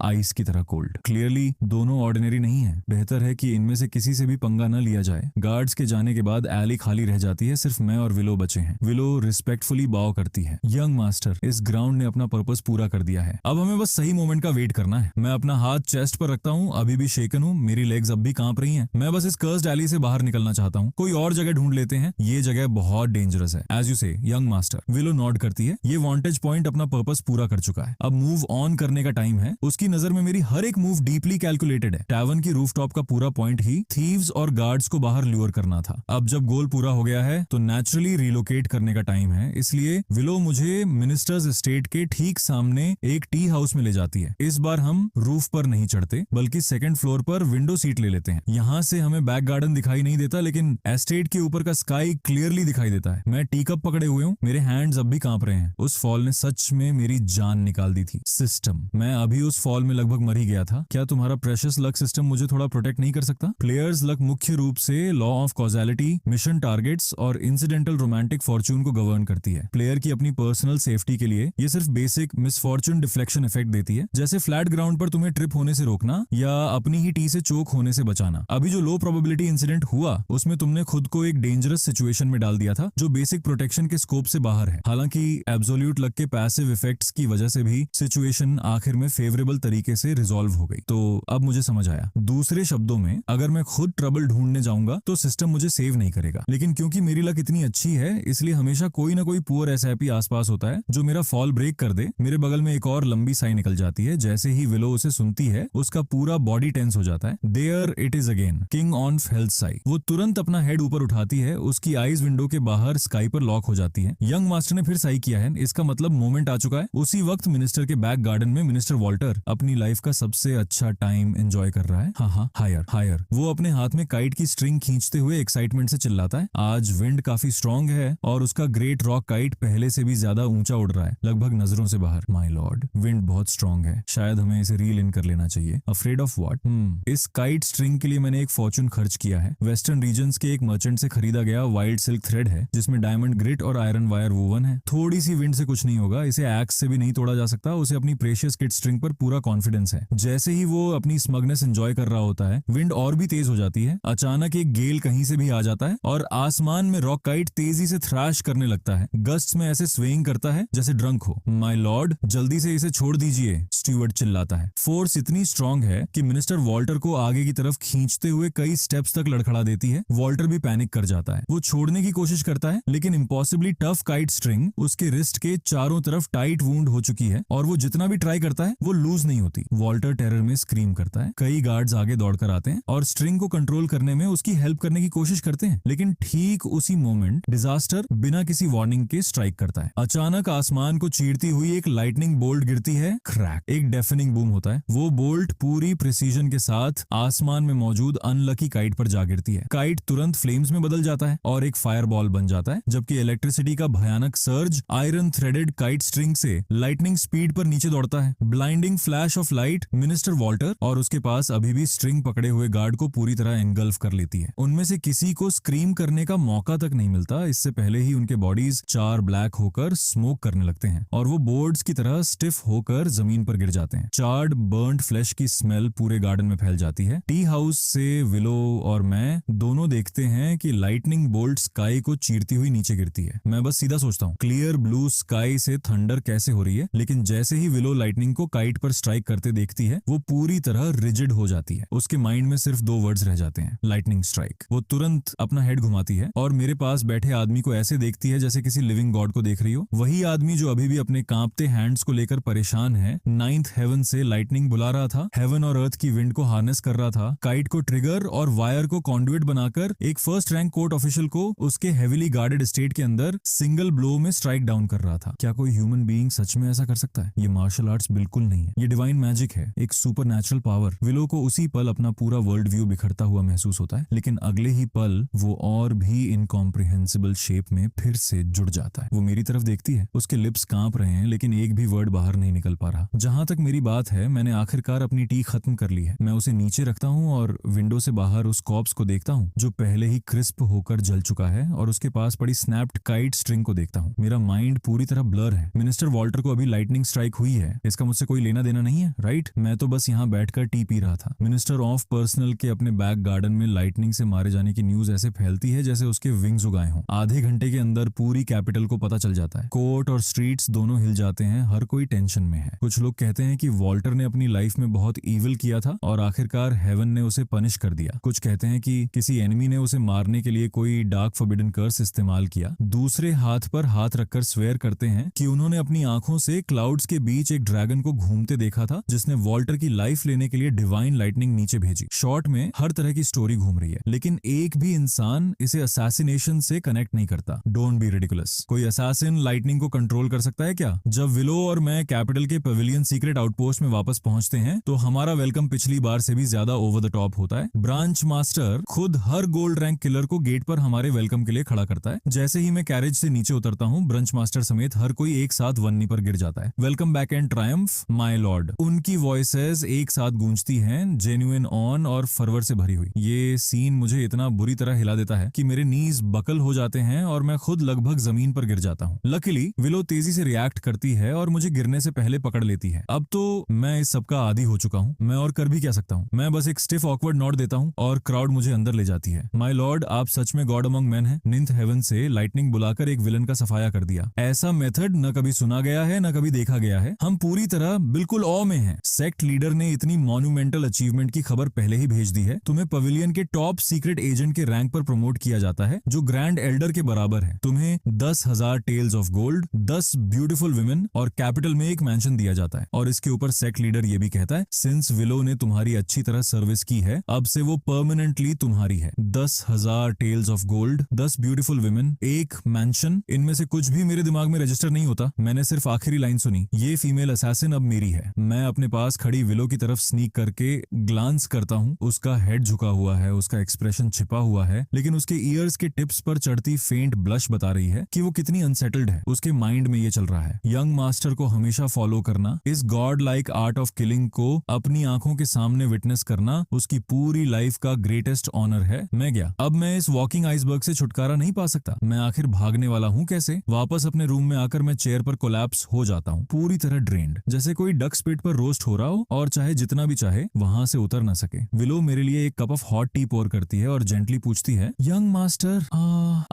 आइस की तरह कोल्ड। क्लियरली दोनों ऑर्डिनरी नहीं है। बेहतर है कि इनमें से किसी से भी पंगा न लिया जाए। गार्ड्स के जाने के बाद एली खाली रह जाती है, सिर्फ मैं और विलो बचे हैं। विलो रिस्पेक्टफुली बाव करती है। यंग मास्टर, इस ग्राउंड ने अपना पर्पस पूरा कर दिया है। अब हमें बस सही मोमेंट का वेट करना है। मैं अपना हाथ चेस्ट पर रखता हूँ, अभी भी शेकन हूँ, मेरी लेग्स अब भी कांप रही हैं। मैं बस इस कर्स्ड एली से बाहर निकलना चाहता हूँ। चाहता हूँ, कोई और जगह ढूंढ लेते हैं, ये जगह बहुत डेंजरस है। एज यू से यंग मास्टर। विलो नॉड करती है, ये वांटेज पॉइंट अपना पर्पस पूरा कर चुका है, अब मूव ऑन करने का टाइम है। उसकी नजर में मेरी हर एक मूव डीपली कैलकुलेटेड है। टैवर्न की रूफटॉप का पूरा पॉइंट ही थीव्स और गार्ड्स को बाहर ल्यूर करना था। अब जब गोल पूरा हो गया है तो नेचुरली रिलोकेट करने का टाइम है, इसलिए विलो मुझे मिनिस्टर्स एस्टेट के ठीक सामने एक टी हाउस में ले जाती है। इस बार हम रूफ पर नहीं चढ़ते बल्कि सेकंड फ्लोर पर विंडो सीट ले लेते हैं। यहाँ से हमें बैक गार्डन दिखाई नहीं देता, लेकिन एस्टेट के ऊपर का स्काई क्लियरली दिखाई देता है। मैं टी कप पकड़े हुए हूँ, मेरे हैंड्स अब भी कांप रहे हैं। उस फॉल ने सच में मेरी जान निकाल दी थी। सिस्टम, मैं अभी उस फॉल में लगभग मर ही गया था। क्या तुम्हारा प्रेशियस लक सिस्टम मुझे थोड़ा प्रोटेक्ट नहीं कर सकता? प्लेयर्स लक मुख्य रूप से law of causality, mission targets और इंसिडेंटल रोमांटिक फॉर्चून को गवर्न करती है। प्लेयर की अपनी पर्सनल सेफ्टी के लिए ये सिर्फ बेसिक मिसफॉर्चून डिफ्लेक्शन इफेक्ट देती है, जैसे फ्लैट ग्राउंड पर तुम्हें ट्रिप होने से रोकना या अपनी ही टी से चोक होने से बचाना। अभी जो लो प्रोबेबिलिटी इंसिडेंट हुआ उसमें तुमने खुद को एक डेंजरस सिचुएशन में डाल दिया था जो बेसिक प्रोटेक्शन के स्कोप से बाहर है। हालांकि एब्सोल्यूट लक के पैसिव इफेक्ट्स की वजह से भी सिचुएशन आखिर में फेवरेबल तरीके से रिजॉल्व हो गई। तो अब मुझे समझ आया। दूसरे शब्दों में, अगर मैं खुद ट्रबल ढूंढने जाऊंगा तो सिस्टम मुझे सेव नहीं करेगा, लेकिन क्योंकि मेरी लक इतनी अच्छी है इसलिए हमेशा कोई ना कोई पुअर एसआईपी आसपास होता है जो मेरा फॉल ब्रेक कर दे। मेरे बगल में एक और लंबी साई निकल जाती है। जैसे ही विलो उसे सुनती है उसका पूरा बॉडी टेंस हो जाता है। There it is again, king on फेल्थ साई। वो तुरंत अपना हेड ऊपर उठाती है, उसकी आईज विंडो के बाहर स्काई पर लॉक हो जाती है। यंग मास्टर ने फिर साई किया है, इसका मतलब मोमेंट आ चुका है। उसी वक्त मिनिस्टर के बैक गार्डन में मिनिस्टर वॉल्टर अपनी लाइफ का सबसे अच्छा टाइम एंजॉय कर रहा है। हाँ, हायर हायर। वो अपने हाथ में काइट की स्ट्रिंग खींचते हुए एक्साइटमेंट से चिल्लाता है। आज विंड काफी स्ट्रॉन्ग है और उसका ग्रेट रॉक काइट पहले से भी ज्यादा ऊंचा उड़ रहा है, लगभग नजरों से बाहर। माय लॉर्ड, विंड बहुत स्ट्रॉन्ग है, शायद हमें इसे रील इन कर लेना चाहिए। Afraid of what? इस काइट स्ट्रिंग के लिए मैंने एक फॉर्चून खर्च किया है। वेस्टर्न रीजन्स के एक मर्चेंट से खरीदा गया वाइल्ड सिल्क थ्रेड है जिसमें डायमंड ग्रिट और आयरन वायर वोवन है। थोड़ी सी विंड से कुछ नहीं होगा, इसे एक्स से भी नहीं तोड़ा जा सकता। उसे अपनी प्रेशियस किट स्ट्रिंग पर पूरा कॉन्फिडेंस है। जैसे ही वो अपनी स्मगनेस एंजॉय कर रहा होता है, विंड और भी तेज हो जाती है। अचानक एक गेल कहीं से भी आ जाता है और आसमान में रॉक काइट तेजी से थ्रैश करने लगता है। गस्ट्स में ऐसे स्वेइंग करता है जैसे ड्रंक हो। माय लॉर्ड, जल्दी से इसे छोड़ दीजिए, स्टीवर्ड चिल्लाता है। फोर्स इतनी स्ट्रांग है कि मिनिस्टर वॉल्टर को आगे की तरफ खींचते हुए कई स्टेप्स तक लड़खड़ा देती है। वॉल्टर भी पैनिक कर जाता है। वो छोड़ने की कोशिश करता है लेकिन इम्पॉसिबली टफ काइट स्ट्रिंग उसके रिस्ट के चारों तरफ टाइट वुंड हो चुकी है और वो जितना भी ट्राई करता है वो लूज नहीं होती। वॉल्टर टेरर में स्क्रीम करता है। कई गार्ड्स आगे दौड़कर आते हैं और स्ट्रिंग को कंट्रोल करने में उसकी हेल्प करने की कोशिश करते हैं, लेकिन ठीक उसी मोमेंट डिजास्टर बिना किसी वार्निंग के स्ट्राइक करता है। अचानक आसमान को चीरती हुई एक लाइटनिंग बोल्ट गिरती है। क्रैक, एक डेफनिंग बूम होता है। वो बोल्ट पूरी प्रिसीजन के साथ आसमान में मौजूद अनलकी काइट पर जा गिरती है। काइट तुरंत फ्लेम्स में बदल जाता है और एक फायर बॉल बन जाता है, जबकि इलेक्ट्रिसिटी का भयानक surge iron threaded kite string से लाइटनिंग स्पीड पर नीचे दौड़ता है। Blinding flash of light minister Walter और उसके पास अभी भी स्ट्रिंग पकड़े हुए गार्ड को पूरी तरह एनगल्फ कर लेती है। उनमें से किसी को स्क्रीम करने का मौका तक नहीं मिलता, इससे पहले ही उनके बॉडीज चार ब्लैक होकर स्मोक करने लगते हैं और वो बोर्ड्स की तरह स्टिफ होकर जमीन पर गिर जाते हैं। चार्ड बर्न्ड फ्लैश की स्मेल पूरे गार्डन में फैल जाती है। टी हाउस से विलो और मैं दोनों देखते हैं कि लाइटनिंग बोल्ट स्काई को चीरती हुई नीचे गिरती है। मैं बस सीधा सोचता हूँ क्लियर ब्लू स्काई से थंडर कैसे हो रही है, लेकिन जैसे ही विलो लाइटनिंग को काइट पर स्ट्राइक करते देखती है वो पूरी तरह रिजिड हो जाती है। उसके माइंड में सिर्फ दो वर्ड्स रह जाते हैं, लाइटनिंग स्ट्राइक। वो तुरंत अपना हेड घुमाती है और मेरे पास बैठे आदमी को ऐसे देखती है जैसे किसी लिविंग गॉड को देख रही हो। वही आदमी जो अभी भी अपने कांपते हैंड्स को लेकर परेशान है, नाइन्थ हेवन से लाइटनिंग बुला रहा था, हेवन और अर्थ की विंड को हार्नेस कर रहा था, काइट को ट्रिगर और वायर को कॉन्डुइट बनाकर एक फर्स्ट रैंक कोर्ट ऑफिशियल को उसके हेवीली गार्डेड स्टेट के अंदर सिंगल ब्लो में स्ट्राइक डाउन कर रहा था। क्या कोई ह्यूमन बीइंग सच में ऐसा कर सकता है? ये मार्शल आर्ट्स बिल्कुल नहीं है, ये डिवाइन मैजिक है, एक सुपर नेचुरल पावर। विलो को उसी पल अपना पूरा वर्ल्ड व्यू बिखरता हुआ महसूस होता है, लेकिन अगले ही पल वो और भी इनकॉम्प्रिहेंसिबल शेप में फिर से जुड़ जाता है। वो मेरी तरफ देखती है, उसके लिप्स कांप रहे हैं लेकिन एक भी वर्ड बाहर नहीं निकल पा रहा। जहां तक मेरी बात है, मैंने आखिरकार अपनी टी खत्म कर ली है। मैं उसे नीचे रखता हूँ और विंडो से बाहर उस कॉप्स को देखता हूँ जो पहले ही क्रिस्प होकर जल चुका है और उसके पास पड़ी स्नैप्ड काइट स्ट्रिंग को देखता हूँ। मेरा माइंड पूरी तरह ब्लर है। मिनिस्टर वॉल्टर को अभी लाइटनिंग स्ट्राइक हुई है, इसका मुझसे कोई लेना देना नहीं है, राइट? मैं तो बस यहाँ बैठकर टी पी रहा था। मिनिस्टर ऑफ पर्सनल के अपने बैक गार्डन में लाइटनिंग से मारे जाने की न्यूज ऐसे फैलती है जैसे उसके विंग्स उगाए हों। आधे घंटे के अंदर पूरी कैपिटल को पता चल जाता है। कोर्ट और स्ट्रीट्स दोनों हिल जाते हैं, हर कोई टेंशन में है। कुछ लोग कहते हैं कि वॉल्टर ने अपनी लाइफ में बहुत ईविल किया था और आखिरकार हेवन ने उसे पनिश कर दिया। कुछ कहते हैं कि किसी एनिमी आदमी ने उसे मारने के लिए कोई डार्क फॉरबिडन कर्स इस्तेमाल किया। दूसरे हाथ पर हाथ रखकर स्वेयर करते हैं कि उन्होंने अपनी आंखों से क्लाउड्स के बीच एक ड्रैगन को घूमते देखा था जिसने वॉल्टर की लाइफ लेने के लिए डिवाइन लाइटनिंग नीचे भेजी। शॉर्ट में हर तरह की स्टोरी घूम रही है, लेकिन एक भी इंसान इसे असैसिनेशन से कनेक्ट नहीं करता। Don't be ridiculous. कोई असैसिन लाइटनिंग को कंट्रोल कर सकता है क्या? जब विलो और मैं कैपिटल के पवेलियन सीक्रेट आउटपोस्ट में वापस पहुंचते हैं तो हमारा वेलकम पिछली बार से भी ज्यादा ओवर द टॉप होता है। ब्रांच मास्टर खुद हर गोल्ड रैंक किलर को गेट पर हमारे वेलकम के लिए खड़ा करता है। जैसे ही मैं कैरेज से नीचे उतरता हूँ, ब्रंच मास्टर समेत हर कोई एक साथ वन्नी पर गिर जाता है। Welcome back and Triumph my Lord. उनकी वॉइसेस एक साथ गूंजती हैं, जेन्युइन ऑन और फरवर से भरी हुई। ये सीन मुझे इतना बुरी तरह हिला देता है कि मेरे नीज बकल हो जाते हैं और मैं खुद लगभग जमीन पर गिर जाता हूँ। लकीली विलो तेजी से रिएक्ट करती है और मुझे गिरने से पहले पकड़ लेती है। अब तो मैं इस सब का आदी हो चुका हूँ, मैं और कर भी क्या सकता हूँ। मैं बस एक स्टिफ ऑकवर्ड नॉट देता हूँ और क्राउड मुझे अंदर ले जाती है। माय लॉर्ड, आप सच में गॉड अमंग मैन हैं। निंथ हेवन से लाइटनिंग बुलाकर एक विलन का सफाया कर दिया। ऐसा मेथड न कभी सुना गया है न कभी देखा गया है। हम पूरी तरह बिल्कुल ऑ में हैं। सेक्ट लीडर ने इतनी मॉन्यूमेंटल अचीवमेंट की खबर पहले ही भेज दी है। तुम्हें पवेलियन के टॉप सीक्रेट एजेंट के रैंक पर प्रमोट किया जाता है जो ग्रैंड एल्डर के बराबर है। तुम्हें 10,000 taels of gold, 10 beautiful women और कैपिटल में एक मैंशन दिया जाता है। और इसके ऊपर सेक्ट लीडर ये भी कहता है, सिंस विलो ने तुम्हारी अच्छी तरह सर्विस की है, अब से वो परमानेंटली तुम्हारी है। 10,000 taels of gold, 10 beautiful women, एक मैंशन, इनमें से कुछ भी मेरे दिमाग में रजिस्टर नहीं होता। मैंने सिर्फ आखिरी लाइन सुनी, ये फीमेल असैसिन अब मेरी है। मैं अपने पास खड़ी विलो की तरफ स्नीक करके ग्लांस करता हूँ। उसका हेड झुका हुआ है, उसका एक्सप्रेशन छिपा हुआ है, लेकिन उसके ईयर्स के टिप्स पर चढ़ती फेंट ब्लश बता रही है कि वो कितनी अनसेटल्ड है। उसके माइंड में ये चल रहा है, यंग मास्टर को हमेशा फॉलो करना, इस God like art of killing को अपनी आंखों के सामने विटनेस करना उसकी पूरी लाइफ का ग्रेटेस्ट ऑनर है। मैं गया। अब मैं इस वॉकिंग आइसबर्ग से छुटकारा नहीं पा सकता। मैं आखिर भागने वाला हूँ कैसे? वापस अपने रूम में आकर मैं चेयर पर कोलैप्स हो जाता हूँ, पूरी तरह ड्रेन्ड, जैसे कोई डक स्पिट पर रोस्ट हो रहा हो और चाहे जितना भी चाहे वहां से उतर ना सके। विलो मेरे लिए एक कप ऑफ हॉट टी पोर करती है और जेंटली पूछती है, यंग मास्टर,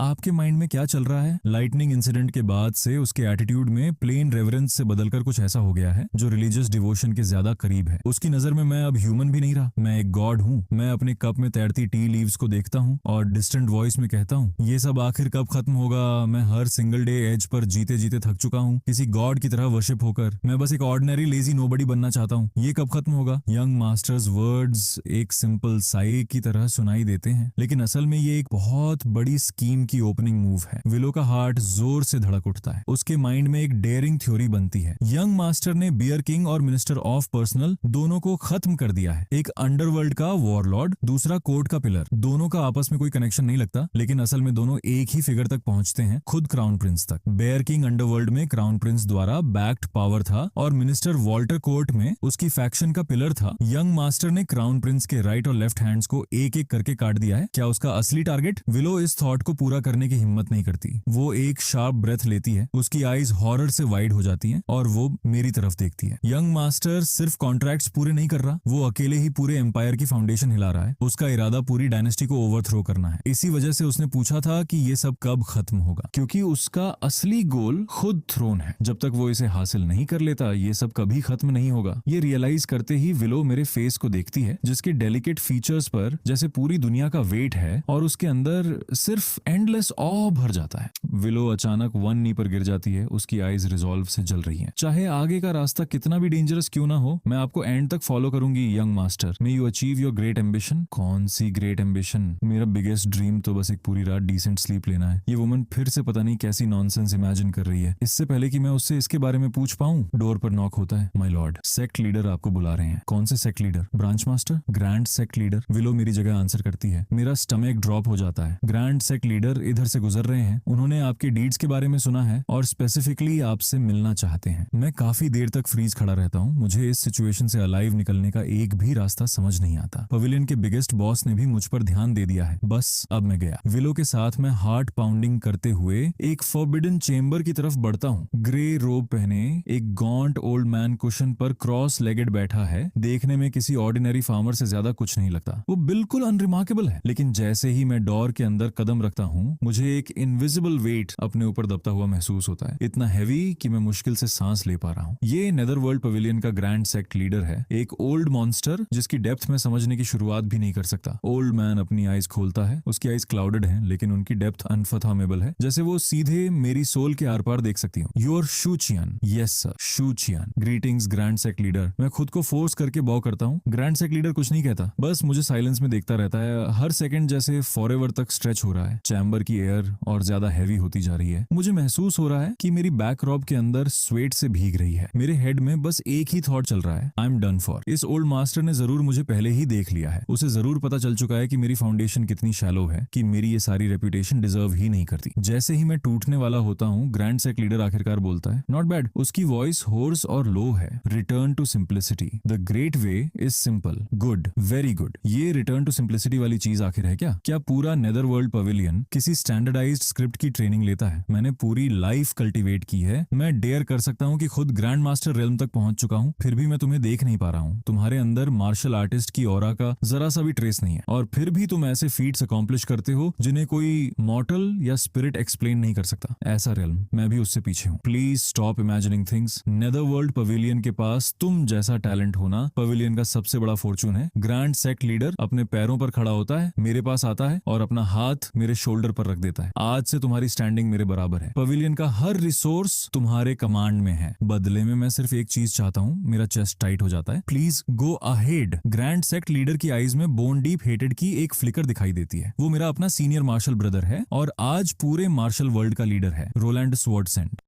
आपके माइंड में क्या चल रहा है? लाइटनिंग इंसिडेंट के बाद से उसके एटीट्यूड में प्लेन रेवरेंस से बदलकर कुछ ऐसा हो गया है जो रिलीजियस डिवोशन के ज्यादा करीब है। उसकी नजर में मैं अब ह्यूमन भी नहीं रहा, मैं एक गॉड हूँ। मैं अपने कप में तैरती टी लीव्स को देखता हूँ और डिस्टेंट वॉइस में कहता हूँ, ये सब आखिर कब खत्म होगा? मैं हर सिंगल डे एज पर जीते जीते थक चुका हूँ, किसी गॉड की तरह वर्शिप होकर। मैं बस एक ऑर्डिनरी लेजी नोबडी बनना चाहता हूँ। ये कब खत्म होगा? यंग मास्टर्स वर्ड्स एक सिंपल साई की तरह सुनाई देते हैं, लेकिन असल में ये एक बहुत बड़ी स्कीम की ओपनिंग मूव है। विलो का हार्ट जोर से धड़क उठता है। उसके माइंड में एक डेयरिंग थ्योरी बनती है। यंग मास्टर ने बियर किंग और मिनिस्टर ऑफ पर्सनल दोनों को खत्म कर दिया है। एक अंडरवर्ल्ड का वॉरलॉर्ड, दूसरा कोर्ट का पिलर। दोनों का आपस में कोई कनेक्शन नहीं लगता, लेकिन असल में दोनों एक ही फिगर तक पहुंचते हैं, खुद क्राउन प्रिंस तक। बेयर किंग अंडरवर्ल्ड में क्राउन प्रिंस द्वारा बैक्ड पावर था और मिनिस्टर वॉल्टर कोर्ट में उसकी फैक्शन का पिलर था। यंग मास्टर ने क्राउन प्रिंस के राइट और लेफ्ट हैंड्स को एक एक करके काट दिया है। क्या उसका असली टारगेट? विलो इस थॉट को पूरा करने की हिम्मत नहीं करती। वो एक शार्प ब्रेथ लेती है, उसकी आईज हॉरर से वाइड हो जाती हैं और वो मेरी तरफ देखती है। यंग मास्टर सिर्फ कॉन्ट्रैक्ट्स पूरे नहीं कर रहा, वो अकेले ही पूरे एम्पायर की फाउंडेशन हिला रहा है। उसका इरादा पूरी डायनेस्टी को ओवरथ्रो करना है। इसी वजह से उसने पूछा था कि ये सब कब खत्म होगा, क्योंकि उसका असली गोल खुद थ्रोन है। जब तक वो इसे हासिल नहीं कर लेता, ये सब कभी खत्म नहीं होगा। ये रियलाइज करते ही विलो मेरे फेस को देखती है, जिसके डेलिकेट फीचर्स पर जैसे पूरी दुनिया का वेट है, और उसके अंदर सिर्फ एंडलेस ऑ भर जाता है। विलो अचानक वन नी पर गिर जाती है, उसकी आईज रिजॉल्व से जल रही हैं। चाहे आगे का रास्ता कितना भी डेंजरस क्यों ना हो, मैं आपको एंड तक फॉलो करूंगी young master. May you achieve your great ambition. कौन सी ग्रेट एम्बिशन? मेरा बिगेस्ट ड्रीम तो बस एक पूरी रात डिसेंट स्लीप लेना है। ये वुमन फिर से पता नहीं कैसी नॉनसेंस इमेजिन कर रही है। इससे पहले कि मैं उससे इसके बारे में पूछ पाऊं, डोर पर नॉक होता है। माय लॉर्ड, सेक्ट लीडर आपको बुला रहे हैं। कौन से sect leader? Branch master, grand sect leader. Willow मेरी जगह आंसर करती है। मेरा स्टमक ड्रॉप हो जाता है। ग्रैंड सेक्ट लीडर इधर से गुजर रहे हैं। उन्होंने आपके डीड्स के बारे में सुना है और स्पेसिफिकली आपसे मिलना चाहते हैं। मैं काफी देर तक फ्रीज खड़ा रहता हूँ। मुझे इस सिचुएशन से अलाइव निकलने का एक भी रास्ता समझ नहीं आता। पवेलियन के बिगेस्ट बॉस ने भी मुझ पर ध्यान दे दिया है। बस अब मैं गया। विलो के साथ मैं हार्ट पाउंडिंग करते हुए एक फॉरबिडन चेंबर की तरफ बढ़ता हूँ। ग्रे रोब पहने एक गॉन्ट ओल्ड मैन कुशन पर क्रॉस लेगेड बैठा है। देखने में किसी ऑर्डिनरी फार्मर से ज्यादा कुछ नहीं लगता। वो बिल्कुल अनरिमार्केबल है। लेकिन जैसे ही मैं डोर के अंदर कदम रखता हूँ, मुझे एक इनविजिबल वेट अपने ऊपर दबता हुआ महसूस होता है। इतना हैवी कि मैं मुश्किल से सांस ले पा रहा हूँ। ये नेदरवर्ल्ड पवेलियन का ग्रैंड सेक्ट लीडर है, एक ओल्ड मॉन्स्टर जिसकी डेप्थ में समझने की शुरुआत भी नहीं कर सकता। ओल्ड मैन अपने अपनी आईज खोलता है उसकी आईज क्लाउडेड हैं लेकिन उनकी डेप्थ अनफथामेबल है, जैसे वो सीधे मेरी सोल के आर पार देख सकती हूँ। यूर Shu Chian, yes sir, Shu Chian. Greetings grand sect leader. मैं खुद को फोर्स करके बॉव करता हूँ। ग्रैंड सेक लीडर कुछ नहीं कहता, बस मुझे साइलेंस में देखता रहता है। हर सेकंड जैसे फॉरएवर तक स्ट्रेच हो रहा है। चैम्बर की एयर और ज्यादा हैवी होती जा रही है। मुझे महसूस हो रहा है कि मेरी बैक रॉब के अंदर स्वेट से भीग रही है। मेरे हेड में बस एक ही थॉट चल रहा है, आई एम डन फॉर। इस ओल्ड मास्टर ने जरूर मुझे पहले ही देख लिया है। उसे जरूर पता चल चुका है कि मेरी फाउंडेशन कितनी शैलो है, कि मेरी ये सारी रेपुटेशन डिजर्व ही नहीं करती। जैसे ही मैं टूटने वाला होता हूँ, ग्रैंड सेक लीडर आखिरकार बोलता है, नॉट बैड। उसकी वॉइस होर्स और लो है। Return to simplicity, the great way is simple, good, very good. ये रिटर्न टू सिंप्लिसिटी वाली चीज आखिर है क्या? क्या पूरा नेदरवर्ल्ड पवेलियन किसी स्टैंडर्डाइज्ड स्क्रिप्ट की ट्रेनिंग लेता है? मैंने पूरी लाइफ कल्टीवेट की है। मैं डेयर कर सकता हूँ कि खुद ग्रैंड मास्टर रेल्म तक पहुंच चुका हूँ, फिर भी मैं तुम्हें देख नहीं पा रहा हूँ। तुम्हारे अंदर मार्शल आर्टिस्ट की ऑरा का जरा सा भी ट्रेस नहीं है, और फिर भी तुम ऐसे फीट्स अकॉम्प्लिश करते हो जिन्हें कोई मॉर्टल या स्पिरिट एक्सप्लेन नहीं कर सकता। ऐसा रेल्म, मैं भी उससे पीछे हूँ। Please stop imagining things. Netherworld pavilion के पास तुम जैसा टैलेंट होना पवेलियन का सबसे बड़ा फॉर्चून है। ग्रैंड सेक्ट लीडर अपने पैरों पर खड़ा होता है, मेरे पास आता है और अपना हाथ मेरे शोल्डर पर रख देता है। आज से तुम्हारी स्टैंडिंग मेरे बराबर है। पवेलियन का हर रिसोर्स तुम्हारे कमांड में है। बदले में मैं सिर्फ एक चीज चाहता हूँ, मेरा चेस्ट टाइट हो जाता है। Please go ahead. Grand sect leader की आईज में बोन डीप हेटेड की एक फ्लिकर दिखाई देती है। वो मेरा अपना सीनियर मार्शल ब्रदर है और आज पूरे मार्शल वर्ल्ड का लीडर है। रोलैंड स्वॉर्डसेंट।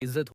इज्जत